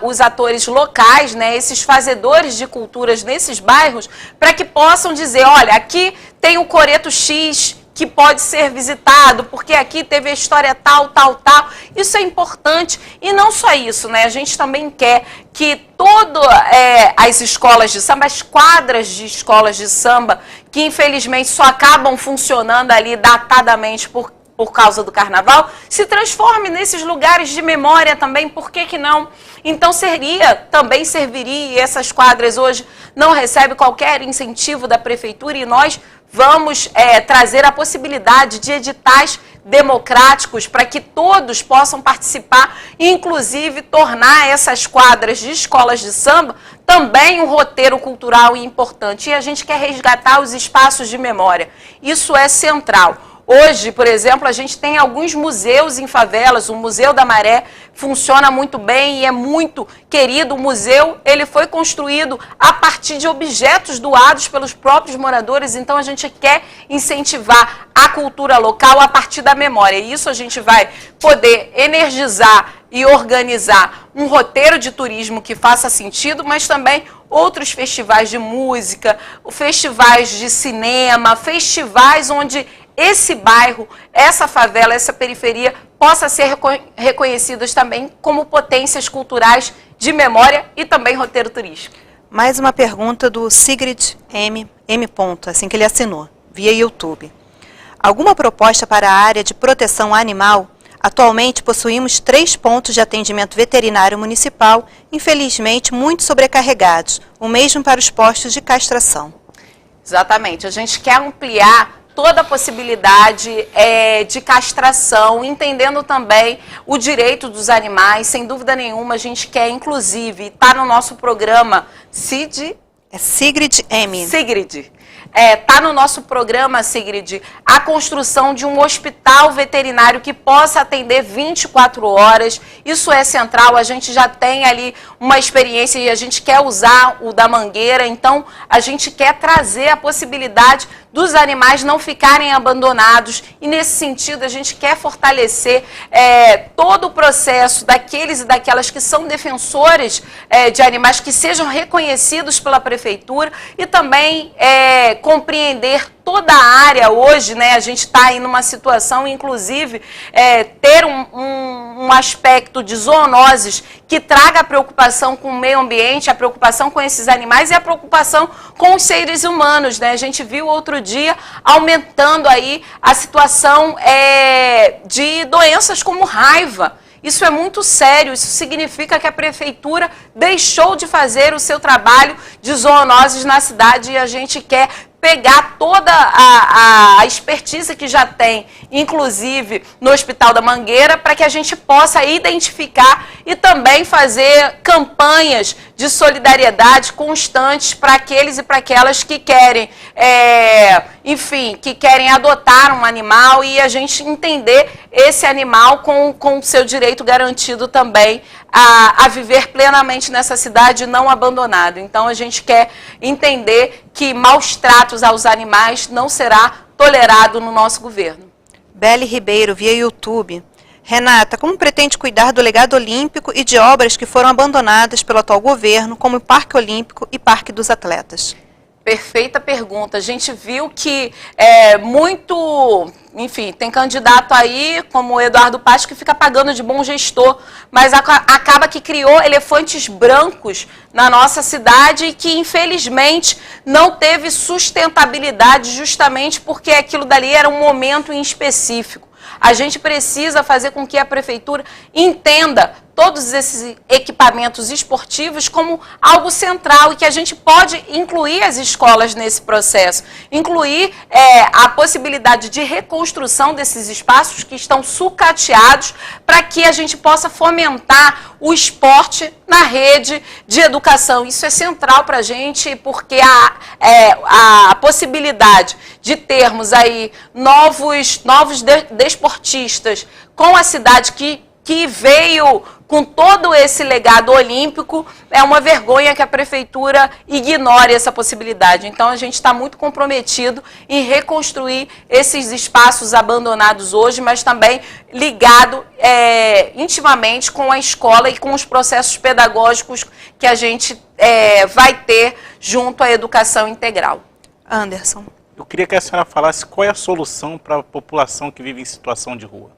os atores locais, né, esses fazedores de culturas nesses bairros, para que possam dizer, olha, aqui tem o Coreto X, que pode ser visitado, porque aqui teve a história tal, tal, tal. Isso é importante. E não só isso, né? A gente também quer que todas as escolas de samba, as quadras de escolas de samba, que infelizmente só acabam funcionando ali datadamente por causa do carnaval, se transforme nesses lugares de memória também, por que que não? Então também serviria, e essas quadras hoje não recebem qualquer incentivo da prefeitura, e nós vamos trazer a possibilidade de editais democráticos para que todos possam participar, inclusive tornar essas quadras de escolas de samba também um roteiro cultural e importante. E a gente quer resgatar os espaços de memória. Isso é central. Hoje, por exemplo, a gente tem alguns museus em favelas, o Museu da Maré funciona muito bem e é muito querido. O museu, ele foi construído a partir de objetos doados pelos próprios moradores, então a gente quer incentivar a cultura local a partir da memória. E isso a gente vai poder energizar e organizar um roteiro de turismo que faça sentido, mas também outros festivais de música, festivais de cinema, festivais onde esse bairro, essa favela, essa periferia possa ser reconhecidas também como potências culturais de memória e também roteiro turístico. Mais uma pergunta do Sigrid M. Assim que ele assinou, via YouTube. Alguma proposta para a área de proteção animal? Atualmente possuímos 3 pontos de atendimento veterinário municipal, infelizmente muito sobrecarregados, o mesmo para os postos de castração. Exatamente, a gente quer ampliar toda a possibilidade de castração, entendendo também o direito dos animais. Sem dúvida nenhuma, a gente quer, inclusive, está no nosso programa Sigrid M. Sigrid. Está no nosso programa, Sigrid, a construção de um hospital veterinário que possa atender 24 horas. Isso é central, a gente já tem ali uma experiência e a gente quer usar o da Mangueira, então a gente quer trazer a possibilidade dos animais não ficarem abandonados e, nesse sentido, a gente quer fortalecer todo o processo daqueles e daquelas que são defensores de animais, que sejam reconhecidos pela prefeitura e também compreender toda a área hoje, né? A gente está aí numa situação, inclusive, ter um aspecto de zoonoses que traga a preocupação com o meio ambiente, a preocupação com esses animais e a preocupação com os seres humanos, né? A gente viu outro dia aumentando aí a situação de doenças como raiva. Isso é muito sério, isso significa que a prefeitura deixou de fazer o seu trabalho de zoonoses na cidade e a gente quer pegar toda a expertise que já tem, inclusive no Hospital da Mangueira, para que a gente possa identificar e também fazer campanhas de solidariedade constantes para aqueles e para aquelas que querem, enfim, que querem adotar um animal e a gente entender esse animal com o seu direito garantido também a viver plenamente nessa cidade não abandonado. Então a gente quer entender que maus tratos aos animais não será tolerado no nosso governo. Beli Ribeiro, via YouTube. Renata, como pretende cuidar do legado olímpico e de obras que foram abandonadas pelo atual governo, como o Parque Olímpico e Parque dos Atletas? Perfeita pergunta. A gente viu que enfim, tem candidato aí, como o Eduardo Paes, que fica pagando de bom gestor, mas acaba que criou elefantes brancos na nossa cidade e que, infelizmente, não teve sustentabilidade justamente porque aquilo dali era um momento em específico. A gente precisa fazer com que a prefeitura entenda todos esses equipamentos esportivos como algo central e que a gente pode incluir as escolas nesse processo. Incluir a possibilidade de reconstrução desses espaços que estão sucateados para que a gente possa fomentar o esporte na rede de educação. Isso é central para a gente porque a possibilidade de termos aí novos desportistas com a cidade que veio com todo esse legado olímpico, é uma vergonha que a prefeitura ignore essa possibilidade. Então a gente está muito comprometido em reconstruir esses espaços abandonados hoje, mas também ligado intimamente com a escola e com os processos pedagógicos que a gente vai ter junto à educação integral. Anderson. Eu queria que a senhora falasse qual é a solução para a população que vive em situação de rua.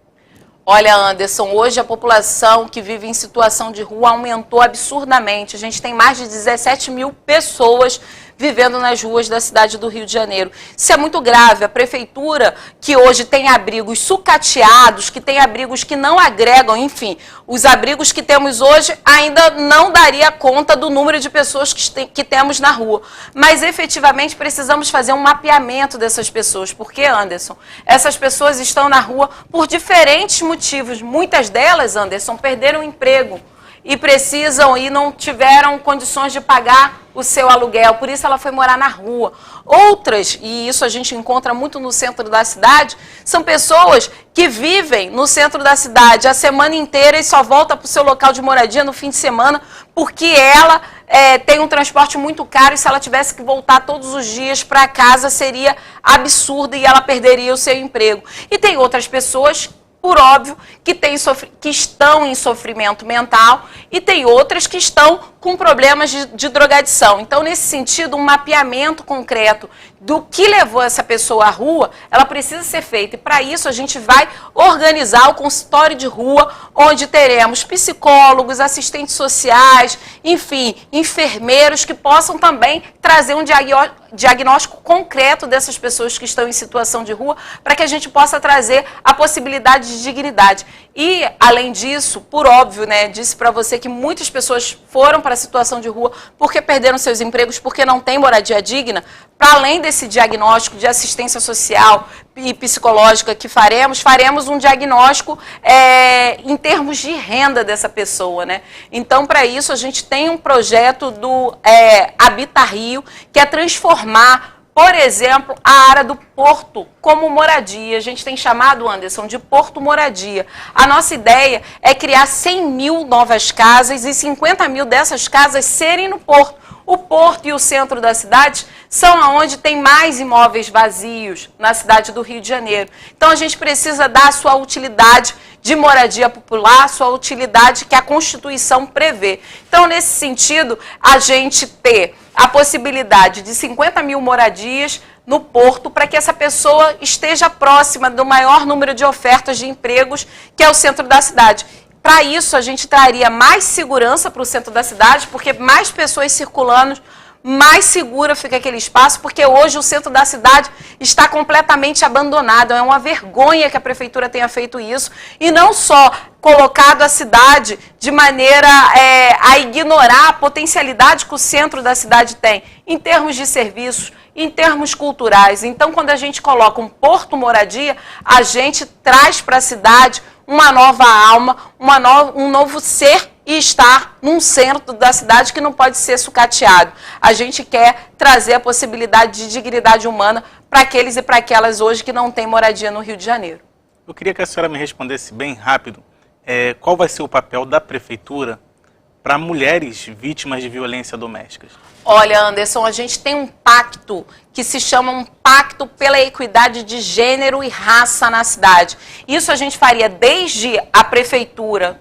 Olha, Anderson, hoje a população que vive em situação de rua aumentou absurdamente. A gente tem mais de 17 mil pessoas vivendo nas ruas da cidade do Rio de Janeiro. Isso é muito grave. A prefeitura, que hoje tem abrigos sucateados, que tem abrigos que não agregam, enfim, os abrigos que temos hoje ainda não daria conta do número de pessoas que temos na rua. Mas, efetivamente, precisamos fazer um mapeamento dessas pessoas. Porque, Anderson, essas pessoas estão na rua por diferentes motivos. Muitas delas, Anderson, perderam o emprego e precisam e não tiveram condições de pagar o seu aluguel, por isso ela foi morar na rua. Outras, e isso a gente encontra muito no centro da cidade, são pessoas que vivem no centro da cidade a semana inteira e só volta para o seu local de moradia no fim de semana, porque ela tem um transporte muito caro e se ela tivesse que voltar todos os dias para casa seria absurdo e ela perderia o seu emprego. E tem outras pessoas, por óbvio, que estão em sofrimento mental e tem outras que estão com problemas de drogadição. Então, nesse sentido, um mapeamento concreto do que levou essa pessoa à rua, ela precisa ser feita. E para isso a gente vai organizar o consultório de rua, onde teremos psicólogos, assistentes sociais, enfim, enfermeiros que possam também trazer um diagnóstico concreto dessas pessoas que estão em situação de rua, para que a gente possa trazer a possibilidade de dignidade. E, além disso, por óbvio, né, disse para você que muitas pessoas foram para a situação de rua porque perderam seus empregos, porque não tem moradia digna. Para além desse diagnóstico de assistência social e psicológica que faremos um diagnóstico em termos de renda dessa pessoa, né? Então, para isso, a gente tem um projeto do Habita Rio, que é transformar, por exemplo, a área do Porto como moradia. A gente tem chamado, Anderson, de Porto Moradia. A nossa ideia é criar 100 mil novas casas e 50 mil dessas casas serem no Porto. O Porto e o centro da cidade são onde tem mais imóveis vazios na cidade do Rio de Janeiro. Então, a gente precisa dar a sua utilidade de moradia popular, a sua utilidade que a Constituição prevê. Então, nesse sentido, a gente ter a possibilidade de 50 mil moradias no Porto para que essa pessoa esteja próxima do maior número de ofertas de empregos, que é o centro da cidade. Para isso, a gente traria mais segurança para o centro da cidade, porque mais pessoas circulando, mais seguro fica aquele espaço, porque hoje o centro da cidade está completamente abandonado. É uma vergonha que a prefeitura tenha feito isso, e não só colocado a cidade de maneira a ignorar a potencialidade que o centro da cidade tem, em termos de serviços, em termos culturais. Então, quando a gente coloca um Porto Moradia, a gente traz para a cidade uma nova alma, um novo ser e estar num centro da cidade que não pode ser sucateado. A gente quer trazer a possibilidade de dignidade humana para aqueles e para aquelas hoje que não têm moradia no Rio de Janeiro. Eu queria que a senhora me respondesse bem rápido qual vai ser o papel da prefeitura para mulheres vítimas de violência doméstica. Olha, Anderson, a gente tem um pacto que se chama um Pacto pela Equidade de Gênero e Raça na cidade. Isso a gente faria desde a prefeitura,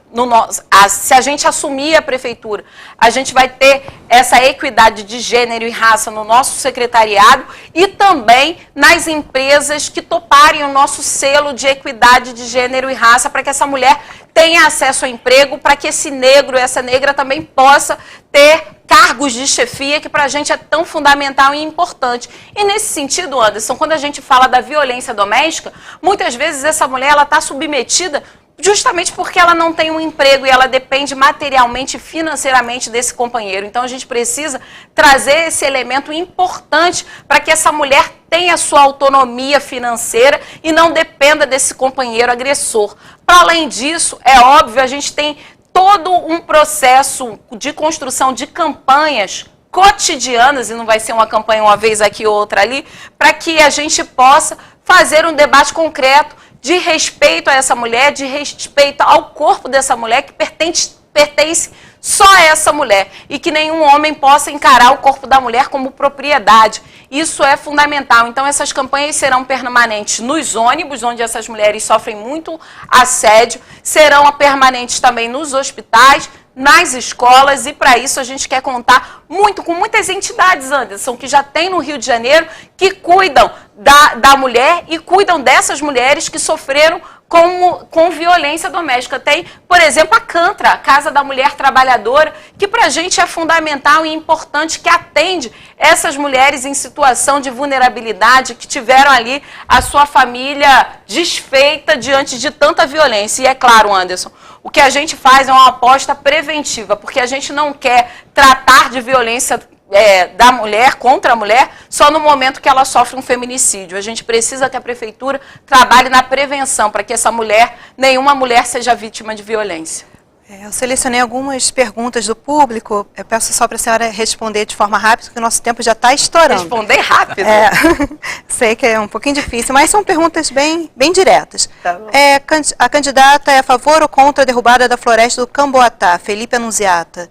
se a gente assumir a prefeitura, a gente vai ter essa equidade de gênero e raça no nosso secretariado e também nas empresas que toparem o nosso selo de equidade de gênero e raça, para que essa mulher tenha acesso ao emprego, para que esse negro, essa negra também possa ter cargos de chefia, que para a gente é tão fundamental e importante. E nesse sentido, Anderson, quando a gente fala da violência doméstica, muitas vezes essa mulher está submetida justamente porque ela não tem um emprego e ela depende materialmente e financeiramente desse companheiro. Então a gente precisa trazer esse elemento importante para que essa mulher tenha sua autonomia financeira e não dependa desse companheiro agressor. Para além disso, é óbvio, a gente tem todo um processo de construção de campanhas cotidianas, e não vai ser uma campanha uma vez aqui ou outra ali, para que a gente possa fazer um debate concreto de respeito a essa mulher, de respeito ao corpo dessa mulher, que pertence só a essa mulher, e que nenhum homem possa encarar o corpo da mulher como propriedade. Isso é fundamental. Então, essas campanhas serão permanentes nos ônibus, onde essas mulheres sofrem muito assédio, serão permanentes também nos hospitais, nas escolas, e para isso a gente quer contar com muitas entidades, Anderson, que já tem no Rio de Janeiro, que cuidam da mulher e cuidam dessas mulheres que sofreram com violência doméstica. Tem, por exemplo, a CANTRA, a Casa da Mulher Trabalhadora, que para a gente é fundamental e importante, que atende essas mulheres em situação de vulnerabilidade, que tiveram ali a sua família desfeita diante de tanta violência. E é claro, Anderson, o que a gente faz é uma aposta preventiva, porque a gente não quer tratar de violência da mulher contra a mulher só no momento que ela sofre um feminicídio. A gente precisa que a prefeitura trabalhe na prevenção para que essa mulher, nenhuma mulher seja vítima de violência. Eu selecionei algumas perguntas do público, eu peço só para a senhora responder de forma rápida, porque o nosso tempo já está estourando. Responder rápido? Sei que é um pouquinho difícil, mas são perguntas bem diretas. Tá bom. A candidata é a favor ou contra a derrubada da floresta do Camboatá? Felipe Annunziata.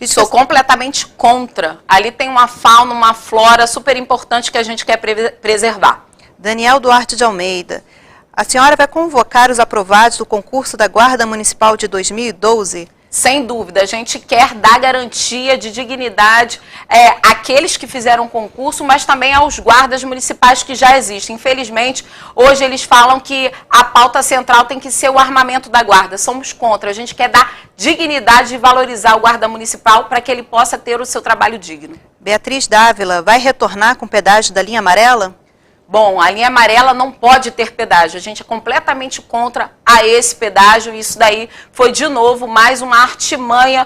Sou completamente contra. Ali tem uma fauna, uma flora super importante que a gente quer preservar. Daniel Duarte de Almeida. A senhora vai convocar os aprovados do concurso da Guarda Municipal de 2012? Sem dúvida, a gente quer dar garantia de dignidade àqueles que fizeram o concurso, mas também aos guardas municipais que já existem. Infelizmente, hoje eles falam que a pauta central tem que ser o armamento da guarda. Somos contra, a gente quer dar dignidade e valorizar o guarda municipal para que ele possa ter o seu trabalho digno. Beatriz Dávila, vai retornar com pedágio da linha amarela? Bom, a linha amarela não pode ter pedágio, a gente é completamente contra a esse pedágio, isso daí foi de novo mais uma artimanha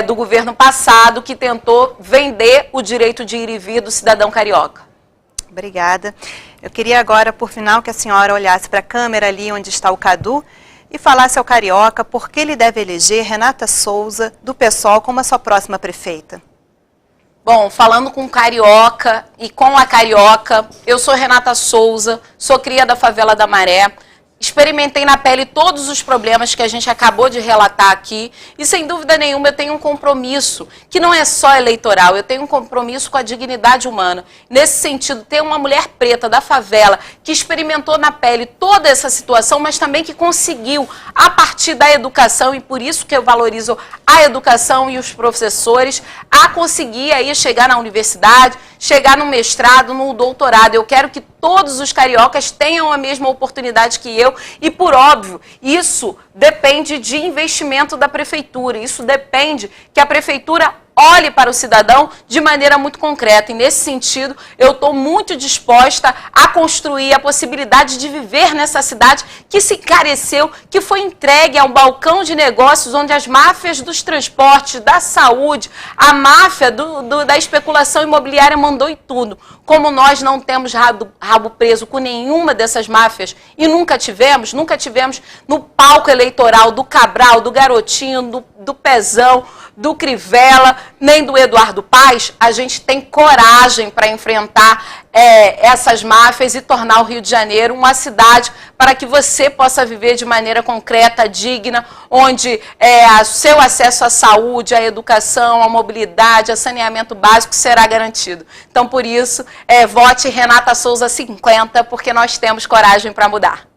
do governo passado que tentou vender o direito de ir e vir do cidadão carioca. Obrigada. Eu queria agora, por final, que a senhora olhasse para a câmera ali onde está o Cadu e falasse ao carioca por que ele deve eleger Renata Souza, do PSOL, como a sua próxima prefeita. Bom, falando com o carioca e com a carioca, eu sou Renata Souza, sou cria da favela da Maré, experimentei na pele todos os problemas que a gente acabou de relatar aqui e, sem dúvida nenhuma, eu tenho um compromisso que não é só eleitoral, eu tenho um compromisso com a dignidade humana. Nesse sentido, ter uma mulher preta da favela que experimentou na pele toda essa situação, mas também que conseguiu, a partir da educação, e por isso que eu valorizo a educação e os professores, a conseguir aí chegar na universidade, chegar no mestrado, no doutorado. Eu quero que todos os cariocas tenham a mesma oportunidade que eu e, por óbvio, isso depende de investimento da prefeitura, isso depende que a prefeitura olhe para o cidadão de maneira muito concreta. E, nesse sentido, eu estou muito disposta a construir a possibilidade de viver nessa cidade que se encareceu, que foi entregue a um balcão de negócios onde as máfias dos transportes, da saúde, a máfia da especulação imobiliária mandou em tudo. Como nós não temos rabo preso com nenhuma dessas máfias e nunca tivemos no palco eleitoral do Cabral, do Garotinho, do Pezão, do Crivella, nem do Eduardo Paes, a gente tem coragem para enfrentar essas máfias e tornar o Rio de Janeiro uma cidade para que você possa viver de maneira concreta, digna, onde o seu acesso à saúde, à educação, à mobilidade, a saneamento básico será garantido. Então, por isso, vote Renata Souza 50, porque nós temos coragem para mudar.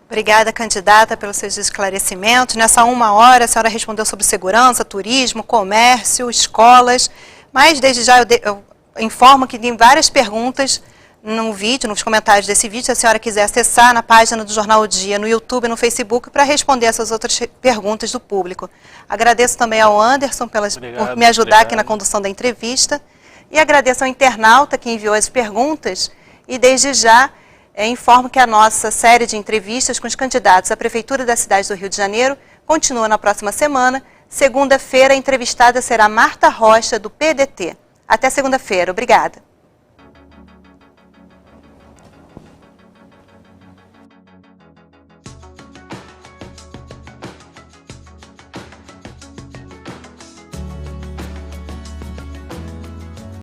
Obrigada, candidata, pelos seus esclarecimentos. Nessa 1 hora, a senhora respondeu sobre segurança, turismo, comércio, escolas, mas desde já eu informo que tem várias perguntas no vídeo, nos comentários desse vídeo, se a senhora quiser acessar na página do Jornal o Dia, no YouTube e no Facebook, para responder essas outras perguntas do público. Agradeço também ao Anderson por me ajudar aqui na condução da entrevista e agradeço ao internauta que enviou as perguntas e desde já informo que a nossa série de entrevistas com os candidatos à Prefeitura da cidade do Rio de Janeiro continua na próxima semana. Segunda-feira, a entrevistada será Marta Rocha, do PDT. Até segunda-feira. Obrigada.